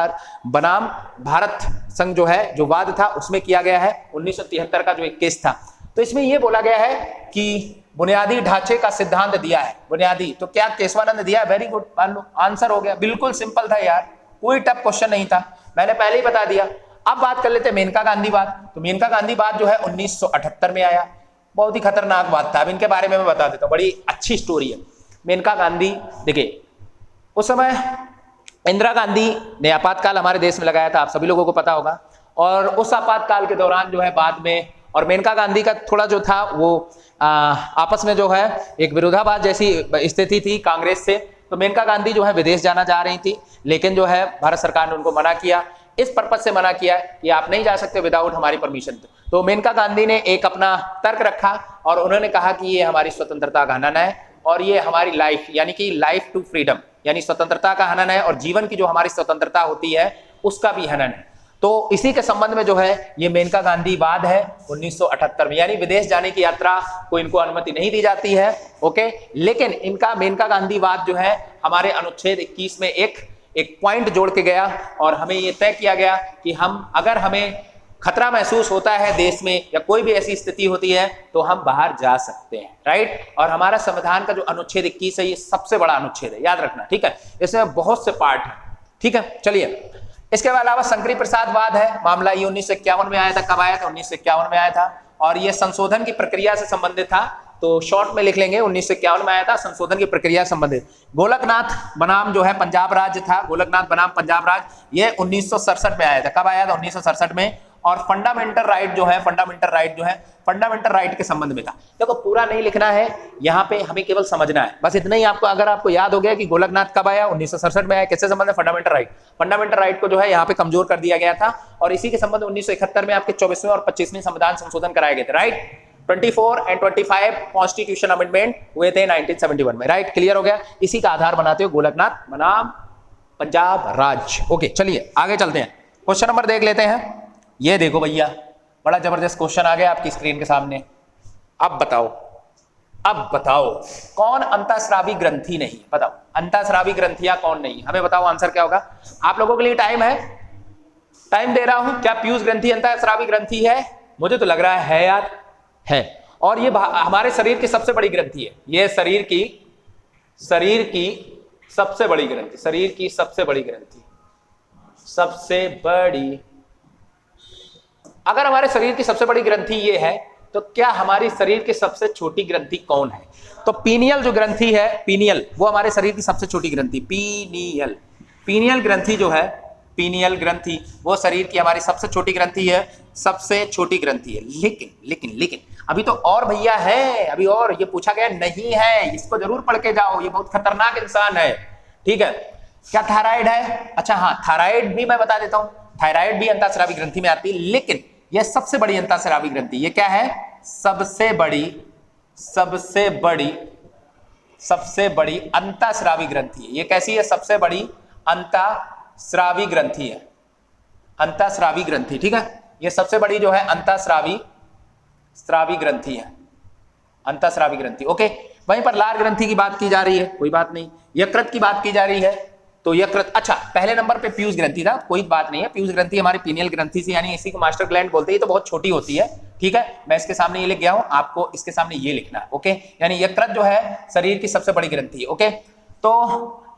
बनाम भारत संघ जो है, जो वाद था उसमें किया गया है, 1973 का जो एक केस था। तो इसमें यह बोला गया है कि बुनियादी ढांचे का सिद्धांत दिया है, बुनियादी, तो क्या केशवानंद दिया है, वेरी गुड, मान लो आंसर हो गया, बिल्कुल सिंपल था यार, कोई टफ क्वेश्चन नहीं था, मैंने पहले ही बता दिया। अब बात कर लेते हैं मेनका गांधी वाद। तो मेनका गांधी वाद जो है 1978 में आया, बहुत ही खतरनाक बात था, अब इनके बारे में मैं बता देता हूँ, बड़ी अच्छी स्टोरी है। मेनका गांधी, देखिए उस समय इंदिरा गांधी ने आपातकाल हमारे देश में लगाया था, आप सभी लोगों को पता होगा, और उस आपातकाल के दौरान जो है बाद में, और मेनका गांधी का थोड़ा जो था वो आपस में जो है एक विरोधाभास जैसी स्थिति थी कांग्रेस से। तो मेनका गांधी जो है विदेश जाना जा रही थी, लेकिन जो है भारत सरकार ने उनको मना किया, इस पर्पज से मना किया कि आप नहीं जा सकते विदाउट हमारी परमिशन। तो मेनका गांधी ने एक अपना तर्क रखा और उन्होंने कहा कि ये हमारी स्वतंत्रता का हनन है और ये हमारी लाइफ, यानी कि लाइफ टू फ्रीडम, यानी स्वतंत्रता का हनन है और जीवन की जो हमारी स्वतंत्रता होती है उसका भी हनन है। तो इसी के संबंध में जो है ये मेनका गांधी वाद है 1978 में, यानी विदेश जाने की यात्रा को इनको अनुमति नहीं दी जाती है, ओके। लेकिन इनका मेनका गांधी वाद जो है हमारे अनुच्छेद 21 में एक पॉइंट जोड़ के गया और हमें ये तय किया गया कि हम, अगर हमें खतरा महसूस होता है देश में या कोई भी ऐसी स्थिति होती है तो हम बाहर जा सकते हैं, राइट। और हमारा संविधान का जो अनुच्छेद 21 है ये सबसे बड़ा अनुच्छेद है, याद रखना, ठीक है, इसमें बहुत से पार्ट है, ठीक है। चलिए, इसके अलावा शंकरी प्रसाद वाद है, मामला ये 1951 में आया था। कब आया था, 1951 में आया था, और ये संशोधन की प्रक्रिया से संबंधित था, तो शॉर्ट में लिख लेंगे 1951 में आया था, संशोधन की प्रक्रिया से संबंधित। गोलकनाथ बनाम जो है पंजाब राज्य था, गोलकनाथ बनाम पंजाब राज्य, ये 1967 में आया था। कब आया था, 1967 में। और फंडामेंटल राइट जो है, फंडामेंटल राइट के संबंध में था। देखो पूरा नहीं लिखना है यहाँ पे, हमें केवल समझना है, बस इतना ही आपको, अगर आपको याद हो गया कि गोलकनाथ कब आया, 1967 में आया, किससे संबंध है, फंडामेंटल राइट को जो है यहाँ पे कमजोर कर दिया गया था, और इसी के संबंध में 1971 में आपके 24वें और 25वें संविधान संशोधन कराए गए थे, राइट। 24 और 25 कॉन्स्टिट्यूशन अमेंडमेंट हुए थे 1971 में, राइट, क्लियर हो गया। इसी का आधार बनाते हुए गोलकनाथ बनाम पंजाब राज्य, ओके। चलिए आगे चलते हैं, क्वेश्चन नंबर देख लेते हैं। ये देखो भैया, बड़ा जबरदस्त क्वेश्चन आ गया आपकी स्क्रीन के सामने। अब बताओ कौन अंतःस्रावी ग्रंथि नहीं है, बताओ अंतःस्रावी ग्रंथियां कौन नहीं है, हमें बताओ, आंसर क्या होगा। आप लोगों के लिए टाइम है, टाइम दे रहा हूं। क्या पीयूष ग्रंथि अंतःस्रावी ग्रंथि है? मुझे तो लग रहा है यार, है। और ये हमारे शरीर की सबसे बड़ी ग्रंथि है, ये शरीर की सबसे बड़ी ग्रंथि, शरीर की सबसे बड़ी ग्रंथि, सबसे बड़ी। अगर हमारे शरीर की सबसे बड़ी ग्रंथि ये है, तो क्या हमारी शरीर की सबसे छोटी ग्रंथि कौन है? तो पीनियल जो ग्रंथि है, पीनियल, वो हमारे शरीर की सबसे छोटी ग्रंथि, पीनियल ग्रंथि जो है, पीनियल ग्रंथि वो शरीर की हमारी सबसे छोटी ग्रंथि है, सबसे छोटी ग्रंथि है। लेकिन अभी तो और भैया है, अभी और ये पूछा गया नहीं है, इसको जरूर पढ़ के जाओ, ये बहुत खतरनाक इंसान है, ठीक है। क्या थायराइड है? अच्छा हाँ, थायराइड भी मैं बता देता हूं, थायराइड भी अंतःस्रावी ग्रंथि में आती है, लेकिन यह सबसे बड़ी अंतःस्रावी ग्रंथि, ये क्या है, सबसे बड़ी अंतःस्रावी ग्रंथि है। ये कैसी है, सबसे बड़ी अंतःस्रावी ग्रंथि है, अंतःस्रावी ग्रंथि, ठीक है। ये सबसे बड़ी जो है अंतःस्रावी ग्रंथि है, अंतःस्रावी ग्रंथि, ओके। वहीं पर लार ग्रंथि की बात की जा रही है, कोई बात नहीं। यकृत की बात की जा रही है, तो यकृत, अच्छा पहले नंबर पे पीयूष ग्रंथि था, कोई बात नहीं है। पीयूष ग्रंथि हमारी पीनियल ग्रंथि से, यानी इसी को मास्टर ग्लैंड बोलते हैं, ये तो बहुत छोटी होती है, ठीक है। मैं इसके सामने ये लिख गया हूं, आपको इसके सामने ये लिखना है, ओके। यानी यकृत जो है शरीर की सबसे बड़ी ग्रंथि है, ओके। तो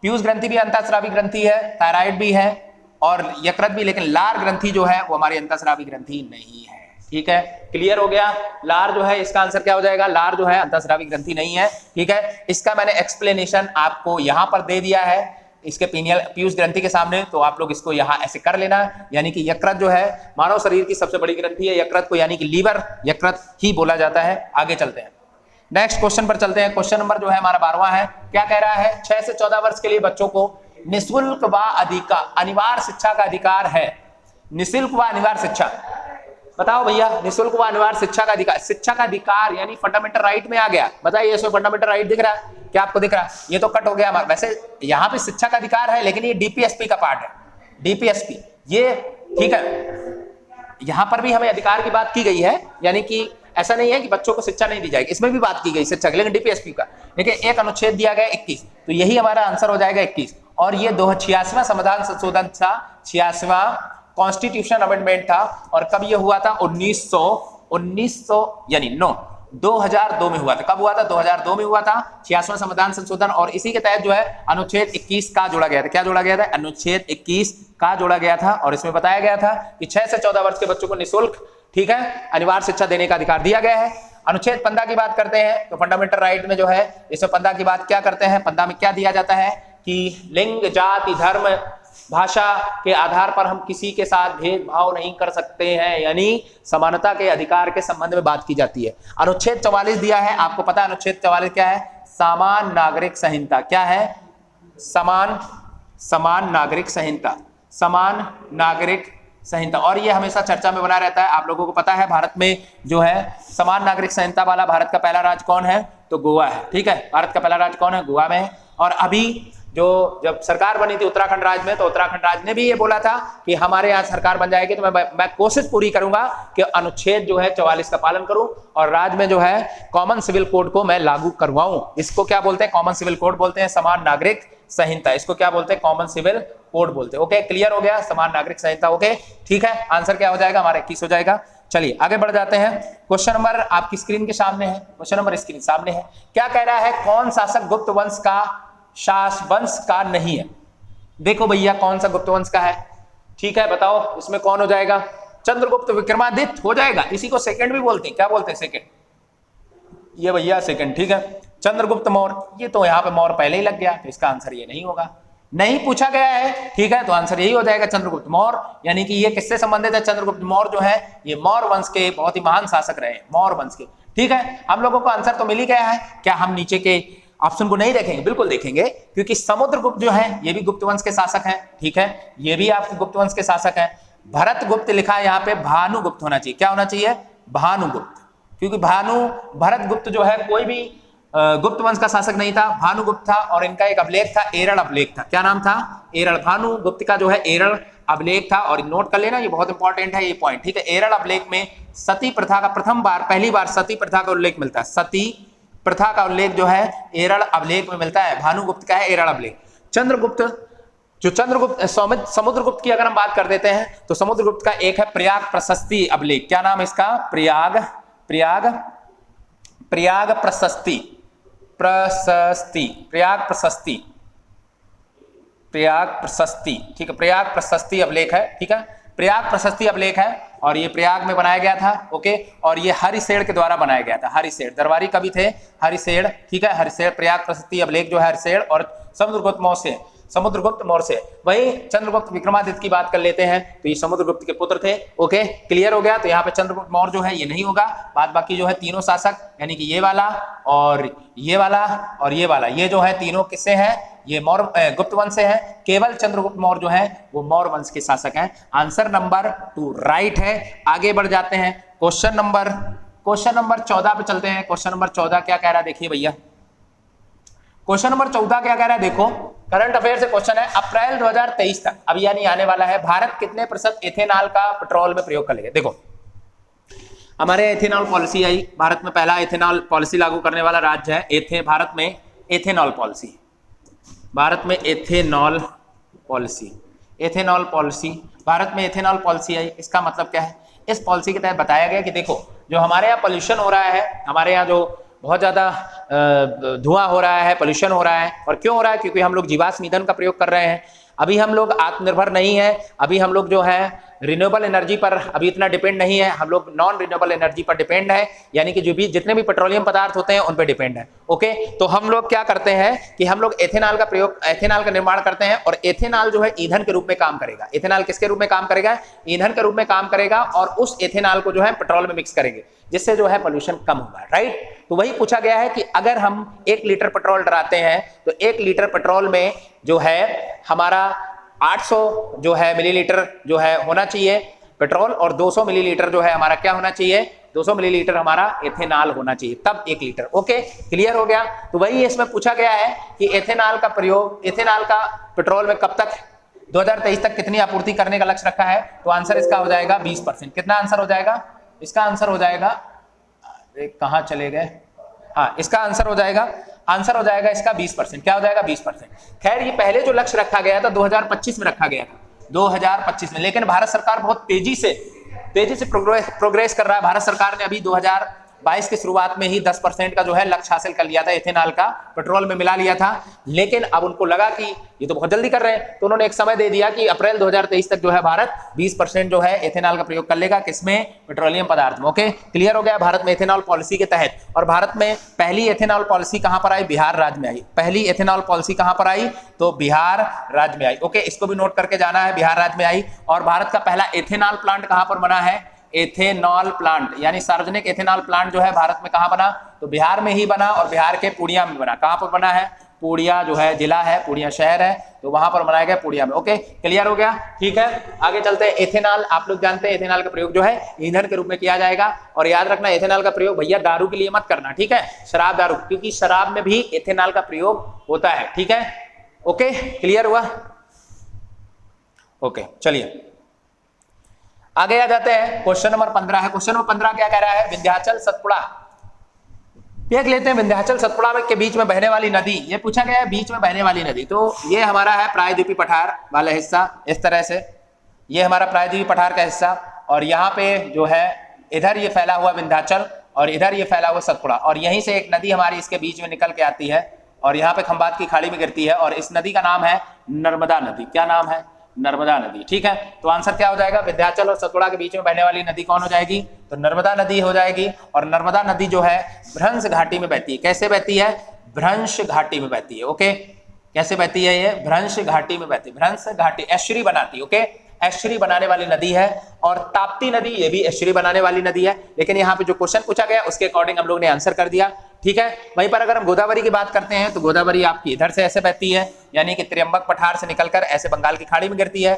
पीयूष ग्रंथि भी अंतःस्रावी ग्रंथि है, थायराइड भी है और यकृत भी, लेकिन लार ग्रंथि जो है वो हमारी अंतःस्रावी ग्रंथि नहीं है, ठीक है, क्लियर हो गया। लार जो है इसका आंसर क्या हो जाएगा, लार जो है अंतःस्रावी ग्रंथि नहीं है। ठीक है, इसका मैंने एक्सप्लेनेशन आपको यहां पर दे दिया है इसके पीयूष ग्रंथि के सामने, तो आप लोग इसको यहां ऐसे कर लेना। यानी कि यकृत जो है मानव शरीर की सबसे बड़ी ग्रंथि है, यकृत को यानी कि लीवर यकृत ही बोला जाता है। आगे चलते हैं, नेक्स्ट क्वेश्चन पर चलते हैं। क्वेश्चन नंबर जो है हमारा 12वां है। क्या कह रहा है, 6 से 14 वर्ष के लिए बच्चों को निःशुल्क व अनिवार्य शिक्षा का अधिकार है। निःशुल्क व अनिवार्य शिक्षा, बताओ भैया, निःशुल्क व अनिवार्य शिक्षा का अधिकार, शिक्षा का अधिकार यानी फंडामेंटल राइट में आ गया। बताइए, इसमें फंडामेंटल राइट दिख रहा है क्या आपको, दिख रहा है? ये तो कट हो गया हमारा। वैसे यहाँ पे शिक्षा का अधिकार है, लेकिन ये डीपीएसपी का पार्ट है, डीपीएसपी ये। ठीक है, यहां पर भी हमें अधिकार की बात की गई है, यानी कि ऐसा नहीं है कि बच्चों को शिक्षा नहीं दी जाएगी, इसमें भी बात की गई शिक्षा की, लेकिन डीपीएसपी का। देखिए, एक अनुच्छेद दिया गया 21, तो यही हमारा आंसर हो जाएगा 21। और ये 86वां संविधान संशोधन था, 86वां कॉन्स्टिट्यूशन अमेंडमेंट था। और कब ये हुआ था, 1900 यानी 2002 में हुआ था। कब हुआ था, 2002 में हुआ था 86वां संविधान संशोधन। और इसी के तहत जो है अनुच्छेद 21 का जोड़ा गया था। क्या जोड़ा गया था, अनुच्छेद 21 का जोड़ा गया था। और इसमें बताया गया था कि 6 से 14 वर्ष के बच्चों को निःशुल्क, ठीक है, अनिवार्य शिक्षा देने का अधिकार दिया गया है। अनुच्छेद 15 की बात करते हैं तो फंडामेंटल राइट में जो है इसमें 15 की बात क्या करते हैं, 15 में क्या दिया जाता है कि लिंग, जाति, धर्म, भाषा के आधार पर हम किसी के साथ भेदभाव नहीं कर सकते हैं, यानी समानता के अधिकार के संबंध में बात की जाती है। अनुच्छेद 44 दिया है, आपको पता है अनुच्छेद 44 क्या है, समान नागरिक संहिता। क्या है, समान नागरिक संहिता, समान नागरिक संहिता। और ये हमेशा चर्चा में बना रहता है। आप लोगों को पता है भारत में जो है समान नागरिक संहिता वाला भारत का पहला राज्य कौन है, तो गोवा है। ठीक है, भारत का पहला राज्य कौन है, गोवा में है। और अभी जो जब सरकार बनी थी उत्तराखंड राज्य में, तो उत्तराखंड राज्य ने भी ये बोला था कि हमारे यहाँ सरकार बन जाएगी तो मैं कोशिश पूरी करूंगा कि अनुच्छेद जो है 44 का पालन करूं और राज्य में जो है कॉमन सिविल कोड को मैं लागू करवाऊं। इसको क्या बोलते हैं, कॉमन सिविल कोड बोलते हैं, समान नागरिक संहिता। इसको क्या बोलते हैं, कॉमन सिविल कोड बोलते हैं। ओके, क्लियर हो गया, समान नागरिक संहिता। ओके, ठीक है, आंसर क्या हो जाएगा हमारा 21 हो जाएगा। चलिए आगे बढ़ जाते हैं। क्वेश्चन नंबर आपकी स्क्रीन के सामने है, क्वेश्चन नंबर स्क्रीन सामने है। क्या कह रहा है, कौन शासक गुप्त वंश का नहीं है। देखो भैया, कौन सा गुप्त वंश का है, ठीक है, बताओ इसमें कौन हो जाएगा, चंद्रगुप्त विक्रमादित्य हो जाएगा। इसी को सेकंड भी बोलते हैं, क्या बोलते हैं, सेकंड, ये भैया सेकंड। ठीक है, चंद्रगुप्त मौर्य, ये तो यहाँ पे मौर्य पहले ही लग गया, तो इसका आंसर ये नहीं होगा, नहीं पूछा गया है। ठीक है, तो आंसर यही हो जाएगा चंद्रगुप्त मौर्य। यानी कि ये किससे संबंधित है, चंद्रगुप्त मौर्य जो है ये मौर्य वंश के बहुत ही महान शासक रहे, मौर्य वंश के। ठीक है, हम लोगों को आंसर तो मिल ही गया है। क्या हम नीचे के ऑप्शन को नहीं देखेंगे, बिल्कुल देखेंगे, क्योंकि समुद्रगुप्त जो है ये भी गुप्त वंश के शासक हैं। ठीक है, ये भी आपके गुप्त वंश के शासक हैं। भरतगुप्त लिखा है यहाँ पे, भानुगुप्त होना चाहिए। क्या होना चाहिए, भानुगुप्त, क्योंकि भरतगुप्त जो है कोई भी गुप्त वंश का शासक नहीं था, भानुगुप्त था। और इनका एक अभिलेख था, एरल अभिलेख था। क्या नाम था, एरल। भानुगुप्त का जो है एरल अभिलेख था। और नोट कर लेना, ये बहुत इंपॉर्टेंट है ये पॉइंट। ठीक है, एरल अभिलेख में सती प्रथा का पहली बार सती प्रथा का उल्लेख मिलता है। सती प्रथा का उल्लेख जो है एरल अभिलेख में मिलता है। भानुगुप्त का है एरल अभिलेख। समुद्रगुप्त की अगर हम बात कर देते हैं तो समुद्रगुप्त का एक है प्रयाग प्रशस्ति अभिलेख। क्या नाम इसका, प्रयाग प्रशस्ति। ठीक है, प्रयाग प्रशस्ति अभिलेख है। ठीक है, प्रयाग प्रशस्ति अभिलेख है और ये प्रयाग में बनाया गया था। ओके, और ये हरिसेठ के द्वारा बनाया गया था। हरिसेठ दरबारी कवि थे, हरिसेठ। ठीक है, हरिसेठ प्रयाग प्रशस्ति अभिलेख जो है हरिसेठ और समुद्रगुप्त मौर्य से। वही चंद्रगुप्त विक्रमादित्य की बात कर लेते हैं तो ये समुद्रगुप्त के पुत्र थे। ओके, क्लियर हो गया। तो यहाँ पे चंद्रगुप्त मौर्य जो है ये नहीं होगा, बाद बाकी जो है तीनों शासक, यानी कि ये वाला और ये वाला और ये वाला, ये जो है तीनों किससे हैं, ये मौर्य गुप्त वंश से है। केवल चंद्रगुप्त मौर्य जो है वो मौर्य वंश के शासक हैं। आंसर नंबर 2 राइट है। आगे बढ़ जाते हैं, क्वेश्चन नंबर 14 पे चलते हैं। क्वेश्चन नंबर 14 क्या कह रहा है, देखिए भैया, क्वेश्चन नंबर 14 क्या कह रहा है, देखो, करंट अफेयर से क्वेश्चन है। अप्रैल 2023 तक, अब यानी आने वाला है, भारत कितने % एथेनॉल का पेट्रोल में प्रयोग करेगा। देखो, हमारे एथेनॉल पॉलिसी आई, भारत में पहला एथेनॉल पॉलिसी लागू करने वाला राज्य है भारत में एथेनॉल पॉलिसी। भारत में एथेनॉल पॉलिसी भारत में एथेनॉल पॉलिसी आई। इसका मतलब क्या है, इस पॉलिसी के तहत बताया गया कि देखो, जो हमारे यहाँ पोल्यूशन हो रहा है, हमारे यहाँ जो बहुत ज़्यादा धुआं हो रहा है, पोल्यूशन हो रहा है। और क्यों हो रहा है? क्योंकि हम लोग जीवाश्म ईंधन का प्रयोग कर रहे हैं। अभी हम लोग आत्मनिर्भर नहीं है, अभी हम लोग जो है रिन्यूएबल एनर्जी पर अभी इतना डिपेंड नहीं है, हम लोग नॉन रिन्यूएबल एनर्जी पर डिपेंड है, यानी कि जो भी जितने भी पेट्रोलियम पदार्थ होते हैं उन पर डिपेंड है। ओके, तो हम लोग क्या करते हैं कि हम लोग एथेनॉल का प्रयोग, एथेनॉल का निर्माण करते हैं, और एथेनॉल जो है ईंधन के रूप में काम करेगा। एथेनॉल किसके रूप में काम करेगा? ईंधन के रूप में काम करेगा, और उस एथेनॉल को जो है पेट्रोल में मिक्स करेंगे, जिससे जो है पोल्यूशन कम होगा। राइट, तो वही पूछा गया है कि अगर हम 1 लीटर पेट्रोल डलाते हैं तो 1 लीटर पेट्रोल में जो है हमारा 800 जो है मिलीलीटर जो है होना चाहिए पेट्रोल, और 200 मिलीलीटर जो है हमारा क्या होना चाहिए? 200 मिलीलीटर हमारा एथेनॉल होना चाहिए, तब 1 लीटर। ओके, क्लियर हो गया? तो वही इसमें पूछा गया है कि एथेनॉल का प्रयोग, एथेनॉल का पेट्रोल में कब तक, 2023 तक कितनी आपूर्ति करने का लक्ष्य रखा है? तो आंसर इसका हो जाएगा 20%। कितना आंसर हो जाएगा इसका? आंसर हो जाएगा, कहां चले गए? हाँ, इसका आंसर हो जाएगा इसका 20%। क्या हो जाएगा? 20%। खैर, ये पहले जो लक्ष्य रखा गया था 2025 में रखा गया था, 2025 में, लेकिन भारत सरकार बहुत तेजी से प्रोग्रेस कर रहा है। भारत सरकार ने अभी 2022 की शुरुआत में ही 10% का जो है लक्ष्य हासिल कर लिया था, एथेनॉल का पेट्रोल में मिला लिया था। लेकिन अब उनको लगा कि ये तो बहुत जल्दी कर रहे हैं, तो उन्होंने एक समय दे दिया कि अप्रैल 2023 तक जो है भारत 20% जो है एथेनॉल का प्रयोग कर लेगा, किसमें? पेट्रोलियम पदार्थ में। ओके, क्लियर हो गया? भारत में एथेनॉल पॉलिसी के तहत, और भारत में पहली एथेनॉल पॉलिसी कहां पर आई? बिहार राज्य में आई। पहली एथेनॉल पॉलिसी कहां पर आई? तो बिहार राज्य में आई। ओके, इसको भी नोट करके जाना है, बिहार राज्य में आई। और भारत का पहला एथेनॉल प्लांट कहां पर बना है? एथेनॉल प्लांट, यानी सार्वजनिक एथेनॉल प्लांट जो है भारत में कहां बना? तो बिहार में ही बना, और बिहार के पूर्णिया में बना। कहां पर बना है? पूर्णिया जो है जिला है, पूर्णिया शहर है, तो वहां पर बनाया गया, पूर्णिया में। ओके, क्लियर हो गया? ठीक है, आगे चलते हैं। एथेनॉल, आप लोग जानते हैं एथेनॉल का प्रयोग जो है ईंधन के रूप में किया जाएगा। और याद रखना, एथेनॉल का प्रयोग भैया दारू के लिए मत करना, ठीक है? शराब, दारू, क्योंकि शराब में भी एथेनॉल का प्रयोग होता है, ठीक है? ओके, क्लियर हुआ? ओके, चलिए आगे आ जाते हैं। क्वेश्चन नंबर 15 है। क्वेश्चन नंबर 15 क्या कह रहा है? विंध्याचल सतपुड़ा, देख लेते हैं। विंध्याचल सतपुड़ा के बीच में बहने वाली नदी, ये पूछा गया है, बीच में बहने वाली नदी। तो ये हमारा है प्रायद्वीपीय पठार वाला हिस्सा, इस तरह से ये हमारा प्रायद्वीपीय पठार का हिस्सा, और यहाँ पे जो है इधर ये फैला हुआ विंध्याचल, और इधर ये फैला हुआ सतपुड़ा, और यहीं से एक नदी हमारी इसके बीच में निकल के आती है, और यहाँ पे खंभात की खाड़ी में गिरती है, और इस नदी का नाम है नर्मदा नदी। क्या नाम है? नर्मदा नदी, ठीक है? तो आंसर क्या हो जाएगा? विंध्याचल और सतपुड़ा के बीच में बहने वाली नदी कौन हो जाएगी? तो नर्मदा नदी हो जाएगी। और नर्मदा नदी जो है भ्रंश घाटी में बहती है। कैसे बहती है? भ्रंश घाटी में बहती है। ओके, कैसे बहती है ये? भ्रंश घाटी में बहती है। भ्रंश घाटी एस्चुरी बनाती है। ओके, एस्चुरी बनाने वाली नदी है। और ताप्ती नदी, ये भी एस्चुरी बनाने वाली नदी है। लेकिन यहाँ पे जो क्वेश्चन पूछा गया उसके अकॉर्डिंग हम लोग ने आंसर कर दिया, ठीक है? वहीं पर अगर हम गोदावरी की बात करते हैं तो गोदावरी आपकी इधर से ऐसे बहती है, यानी कि त्र्यंबक पठार से निकलकर ऐसे बंगाल की खाड़ी में गिरती है।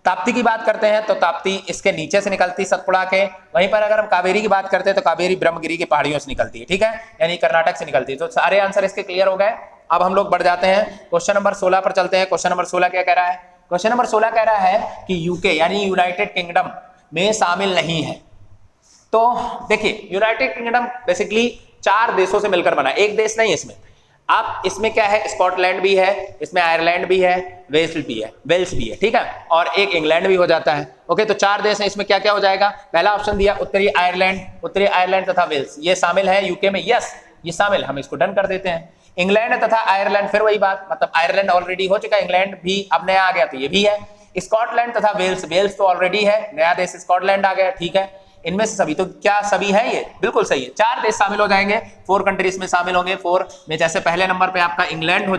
ताप्ती की बात करते हैं तो ताप्ती इसके नीचे से निकलती सतपुड़ा के। वहीं पर अगर हम कावेरी की बात करते हैं तो कावेरी ब्रह्मगिरी की पहाड़ियों से निकलती है, ठीक है? यानी कर्नाटक से निकलती है। तो सारे आंसर इसके क्लियर हो गए। अब हम लोग बढ़ जाते हैं, क्वेश्चन नंबर 16 पर चलते हैं। क्वेश्चन नंबर 16 क्या कह रहा है? क्वेश्चन नंबर 16 कह रहा है कि यूके यानी यूनाइटेड किंगडम में शामिल नहीं है। तो देखिए, यूनाइटेड किंगडम बेसिकली 4 देशों से मिलकर बना, एक देश नहीं इसमें। आप इसमें क्या है? स्कॉटलैंड भी है, इसमें आयरलैंड भी है, वेल्स भी है, ठीक है? और एक इंग्लैंड भी हो जाता है। ओके, तो 4 देश हैं। इसमें क्या क्या हो जाएगा? पहला ऑप्शन दिया उत्तरी आयरलैंड तथा वेल्स, ये शामिल है यूके में। यस, ये शामिल, हम इसको डन कर देते हैं। इंग्लैंड तथा आयरलैंड, फिर वही बात, मतलब आयरलैंड ऑलरेडी हो चुका है, इंग्लैंड भी अब नया आ गया, तो ये भी है। स्कॉटलैंड तथा वेल्स तो ऑलरेडी है, नया देश स्कॉटलैंड आ गया, ठीक है? इनमें से सभी, तो क्या सभी है? ये बिल्कुल सही है। 4 देश शामिल हो जाएंगे, 4 कंट्रीज में शामिल होंगे। 4 में जैसे पहले नंबर पे आपका इंग्लैंड हो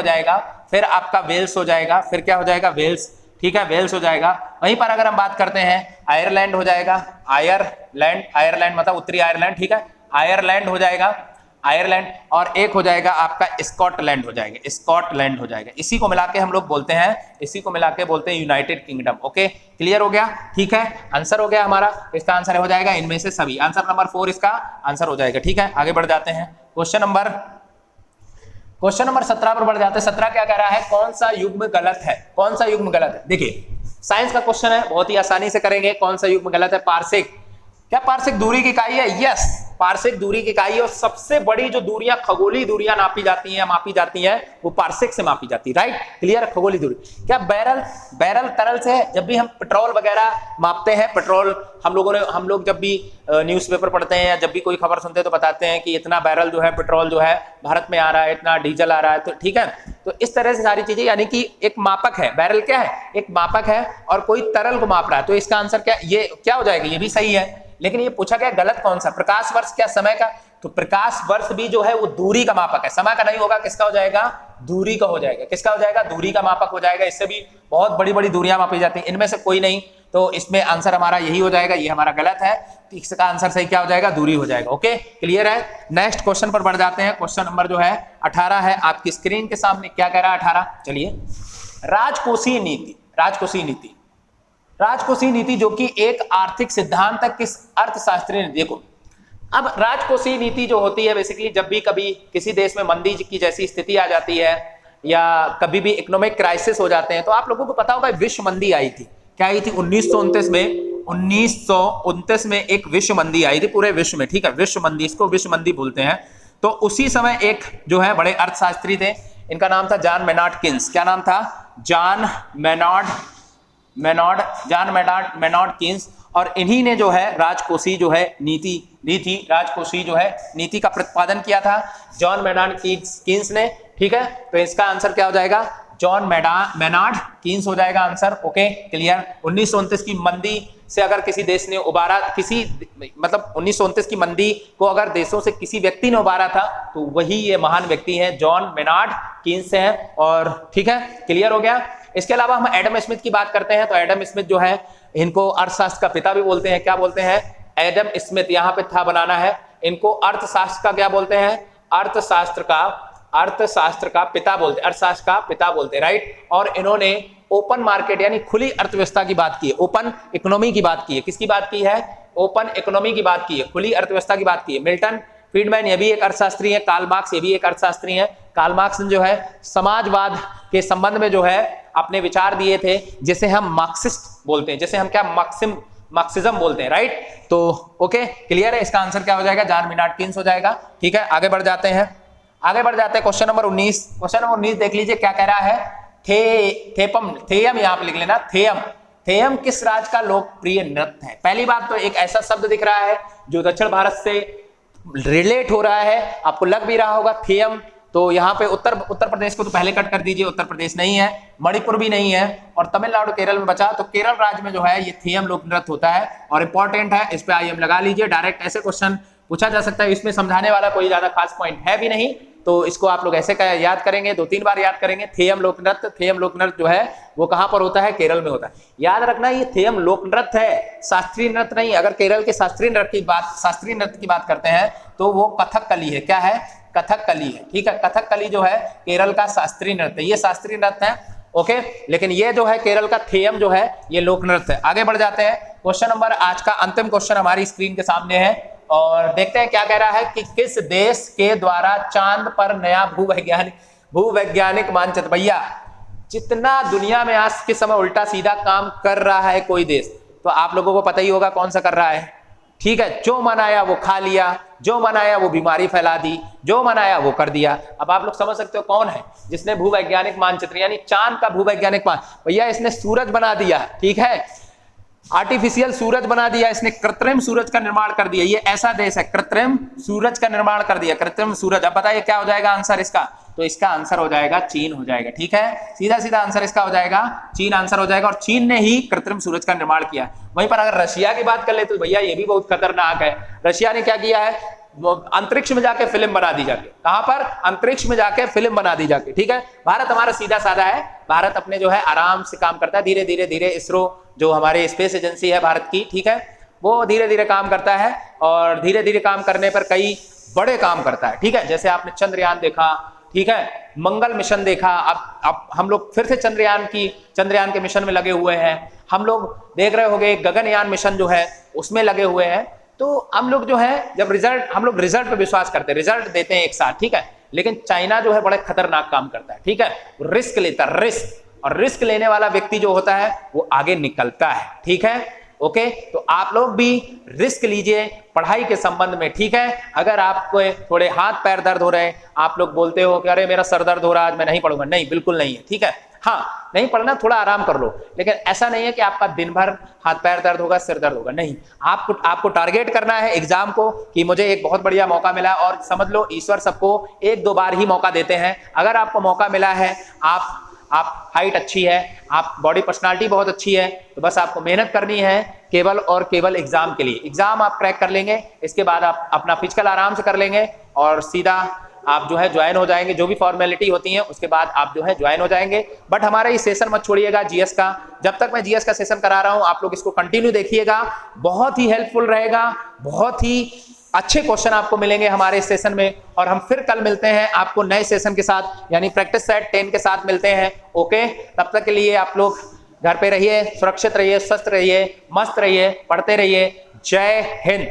जाएगा, फिर आपका वेल्स हो जाएगा, फिर क्या हो जाएगा? वेल्स, ठीक है? वेल्स हो जाएगा। वहीं पर अगर हम बात करते हैं आयरलैंड हो जाएगा, आयरलैंड मतलब उत्तरी आयरलैंड, ठीक है? आयरलैंड हो जाएगा, आयरलैंड, और एक हो जाएगा आपका स्कॉटलैंड हो जाएगा। इसी को मिला के हम लोग बोलते हैं, यूनाइटेड किंगडम। ओके, क्लियर हो गया? ठीक है, आंसर हो गया हमारा। इसका आंसर हो जाएगा इनमें से सभी। आंसर नंबर 4 इसका आंसर हो जाएगा, ठीक है? आगे बढ़ जाते हैं। क्वेश्चन नंबर 17 पर बढ़ जाते हैं। 17 क्या कह रहा है? कौन सा युग्म गलत है? देखिए, साइंस का क्वेश्चन है, बहुत ही आसानी से करेंगे। कौन सा युग्म गलत है? पार्सेक। क्या पार्सेक दूरी की इकाई है? यस, पार्सेक दूरी की इकाई है, और सबसे बड़ी जो दूरियां, खगोलीय दूरियां नापी जाती हैं, मापी जाती हैं, वो पार्सेक से मापी जाती है। Right, clear. खगोलीय दूरी क्या, बैरल तरल से है। जब भी हम पेट्रोल वगैरह मापते हैं, पेट्रोल हम लोग जब भी न्यूज़पेपर पढ़ते हैं या जब भी कोई खबर सुनते हैं तो बताते हैं कि इतना बैरल जो है पेट्रोल जो है भारत में आ रहा है, इतना डीजल आ रहा है, तो ठीक है। तो इस तरह से सारी चीजें, यानी कि एक मापक है, बैरल क्या है, एक मापक है, और कोई तरल को माप रहा है। तो इसका आंसर क्या, ये क्या हो जाएगा, ये भी सही है। लेकिन ये पूछा गया गलत कौन सा, प्रकाश वर्ष क्या समय का, तो प्रकाश वर्ष भी जो है वो दूरी का मापक है, समय का नहीं होगा। किसका हो जाएगा, दूरी का हो जाएगा। किसका हो जाएगा, दूरी का मापक हो जाएगा। इससे भी बहुत बड़ी बड़ी दूरियां मापी जाती हैं, इनमें से कोई नहीं। तो इसमें आंसर हमारा यही हो जाएगा, ये हमारा गलत है। तो इसका आंसर सही क्या हो जाएगा, दूरी हो जाएगा। ओके, क्लियर है। नेक्स्ट क्वेश्चन पर बढ़ जाते हैं। क्वेश्चन नंबर जो है 18 है आपकी स्क्रीन के सामने। क्या कह रहा है 18, चलिए। राजकोषीय नीति, राजकोषीय नीति, राजकोषीय नीति जो कि एक आर्थिक सिद्धांत तक किस अर्थशास्त्री ने, देखो अब राजकोषीय नीति जो होती है बेसिकली जब भी कभी किसी देश में मंदी की जैसी स्थिति आ जाती है या कभी भी इकोनॉमिक क्राइसिस हो जाते हैं, तो आप लोगों को पता होगा विश्व मंदी आई थी। क्या आई थी 1929 में, 1929 में एक विश्व मंदी आई थी पूरे विश्व में, ठीक है, विश्व मंदी, इसको विश्व मंदी बोलते हैं। तो उसी समय एक जो है बड़े अर्थशास्त्री थे, इनका नाम था जॉन मेनार्ड कीन्स। क्या नाम था, जॉन मेनार्ड कीन्स। और इन्हीं ने जो है राजकोषीय जो है नीति राजकोषीय जो है नीति का प्रतिपादन किया था, जॉन मेनार्ड कीन्स ने, ठीक है। तो इसका आंसर क्या हो जाएगा, जॉन मेनार्ड कीन्स हो जाएगा आंसर। Okay, clear. 1929 की मंदी से अगर किसी देश ने उबारा, मतलब 1929 की मंदी को अगर देशों से किसी व्यक्ति ने उबारा था तो वही ये महान व्यक्ति हैं, जॉन मेनार्ड कीन्स हैं। और ठीक है, क्लियर हो गया। इसके अलावा हम एडम स्मिथ की बात करते हैं, तो एडम स्मिथ जो है इनको अर्थशास्त्र का पिता भी बोलते हैं। क्या बोलते हैं, एडम स्मिथ, यहाँ पे था बनाना है। इनको अर्थशास्त्र का क्या बोलते हैं, अर्थशास्त्र का पिता बोलते हैं, अर्थशास्त्र का पिता बोलते हैं, राइट। और इन्होंने ओपन मार्केट यानी खुली अर्थव्यवस्था की बात की है, ओपन इकोनॉमी की बात की है। किसकी बात की है, ओपन इकोनॉमी की बात की है, खुली अर्थव्यवस्था की बात की है। मिल्टन फ्रीडमैन ये भी एक अर्थशास्त्री है, कार्ल मार्क्स ये भी एक अर्थशास्त्री है। कार्ल मार्क्स ने जो है समाजवाद के संबंध में जो है अपने विचार दिए थे, जिसे हम मार्क्सिस्ट बोलते हैं, जिसे हम क्या मार्क्सिज्म बोलते हैं, राइट। तो ओके, क्लियर है। इसका आंसर क्या हो जाएगा, जॉन मेनार्ड कीन्स हो जाएगा। ठीक है, आगे बढ़ जाते हैं। Question number 19। क्वेश्चन नंबर 19 देख लीजिए क्या कह रहा है। थेयम यहाँ पे लिख लेना, थेयम किस राज्य का लोकप्रिय नृत्य है। पहली बात तो एक ऐसा शब्द दिख रहा है जो दक्षिण भारत से रिलेट हो रहा है, आपको लग भी रहा होगा थेयम। तो यहाँ पे उत्तर प्रदेश को तो पहले कट कर दीजिए, उत्तर प्रदेश नहीं है, मणिपुर भी नहीं है, और तमिलनाडु केरल में बचा। तो केरल राज्य में जो है ये थेयम लोक नृत्य होता है और इंपॉर्टेंट है, इस पे IM लगा लीजिए। डायरेक्ट ऐसे क्वेश्चन पूछा जा सकता है, इसमें समझाने वाला कोई ज्यादा खास पॉइंट है भी नहीं, तो इसको आप लोग ऐसे याद करेंगे, 2-3 बार याद करेंगे। थेयम लोक नृत्य जो है वो कहां पर होता है, केरल में होता है। याद रखना ये थेयम लोक नृत्य है, शास्त्रीय नृत्य नहीं। अगर केरल के शास्त्रीय नृत्य की बात करते हैं तो वो कथकली है। क्या है, कथकली है, ठीक है। कथकली जो है केरल का शास्त्रीय नृत्य, ये शास्त्रीय नृत्य है, ओके। लेकिन ये जो है केरल का थेयम जो है ये लोक नृत्य है। आगे बढ़ जाते हैं। क्वेश्चन नंबर, आज का अंतिम क्वेश्चन हमारी स्क्रीन के सामने है और देखते हैं क्या कह रहा है कि किस देश के द्वारा चांद पर नया भूवैज्ञानिक मानचित्र। भैया जितना दुनिया में आज के समय उल्टा सीधा काम कर रहा है कोई देश, तो आप लोगों को पता ही होगा कौन सा कर रहा है, ठीक है। जो मन आया वो खा लिया, जो मन आया वो बीमारी फैला दी, जो मन आया वो कर दिया। अब आप लोग समझ सकते हो कौन है जिसने भूवैज्ञानिक मानचित्र यानी चांद का भूवैज्ञानिक भैया इसने सूरज बना दिया, ठीक है, आर्टिफिशियल सूरज बना दिया, इसने कृत्रिम सूरज का निर्माण कर दिया। ये ऐसा देश है, कृत्रिम सूरज का निर्माण कर दिया, कृत्रिम सूरज। अब बताइए क्या हो जाएगा आंसर इसका, तो इसका आंसर हो जाएगा चीन हो जाएगा, ठीक है। सीधा आंसर इसका हो जाएगा चीन आंसर हो जाएगा, और चीन ने ही कृत्रिम सूरज का निर्माण किया। वहीं पर अगर रशिया की बात कर ले तो भैया ये भी बहुत खतरनाक है। रशिया ने क्या किया है, अंतरिक्ष में जाके फिल्म बना दी जाके, कहां पर, अंतरिक्ष में जाके फिल्म बना दी जाके, ठीक है। भारत हमारा सीधा साधा है, भारत अपने जो है आराम से काम करता है, धीरे इसरो जो हमारे स्पेस एजेंसी है भारत की, ठीक है, वो धीरे काम करता है और धीरे काम करने पर कई बड़े काम करता है, ठीक है। जैसे आपने चंद्रयान देखा, ठीक है, मंगल मिशन देखा। अब हम लोग फिर से चंद्रयान के मिशन में लगे हुए हैं। हम लोग देख रहे होंगे गगनयान मिशन जो है उसमें लगे हुए हैं। तो हम लोग जो है जब हम लोग रिजल्ट पे विश्वास करते हैं, रिजल्ट देते हैं एक साथ, ठीक है। लेकिन चाइना जो है बड़े खतरनाक काम करता है, ठीक है, रिस्क लेता है, रिस्क, और रिस्क लेने वाला व्यक्ति जो होता है वो आगे निकलता है, ठीक है। ओके, तो आप लोग भी रिस्क लीजिए पढ़ाई के संबंध में, ठीक है। अगर आपको थोड़े हाथ पैर दर्द हो रहे हैं, आप लोग बोलते हो कि अरे मेरा सर दर्द हो रहा है आज मैं नहीं पढ़ूंगा, नहीं, बिल्कुल नहीं है, ठीक है। हाँ, नहीं पढ़ना, थोड़ा आराम कर लो, लेकिन ऐसा नहीं है कि आपका दिन भर हाथ पैर दर्द होगा, सिर दर्द होगा, नहीं। आपको टारगेट करना है एग्जाम को कि मुझे एक बहुत बढ़िया मौका मिला, और समझ लो ईश्वर सबको एक दो बार ही मौका देते हैं। अगर आपको मौका मिला है, आप हाइट अच्छी है, आप बॉडी पर्सनालिटी बहुत अच्छी है, तो बस आपको मेहनत करनी है केवल और केवल एग्जाम के लिए। एग्जाम आप क्रैक कर लेंगे, इसके बाद आप अपना फिजिकल आराम से कर लेंगे और सीधा आप जो है ज्वाइन हो जाएंगे। जो भी फॉर्मेलिटी होती है उसके बाद आप जो है ज्वाइन हो जाएंगे। बट हमारा ये सेशन मत छोड़िएगा जीएस का, जब तक मैं जीएस का सेशन करा रहा हूं आप लोग इसको कंटिन्यू देखिएगा, बहुत ही हेल्पफुल रहेगा, बहुत ही अच्छे क्वेश्चन आपको मिलेंगे हमारे इस सेशन में। और हम फिर कल मिलते हैं आपको नए सेशन के साथ, यानी प्रैक्टिस सेट 10 के साथ मिलते हैं। ओके, तब तक के लिए आप लोग घर पे रहिए, सुरक्षित रहिए, स्वस्थ रहिए, मस्त रहिए, पढ़ते रहिए। जय हिंद।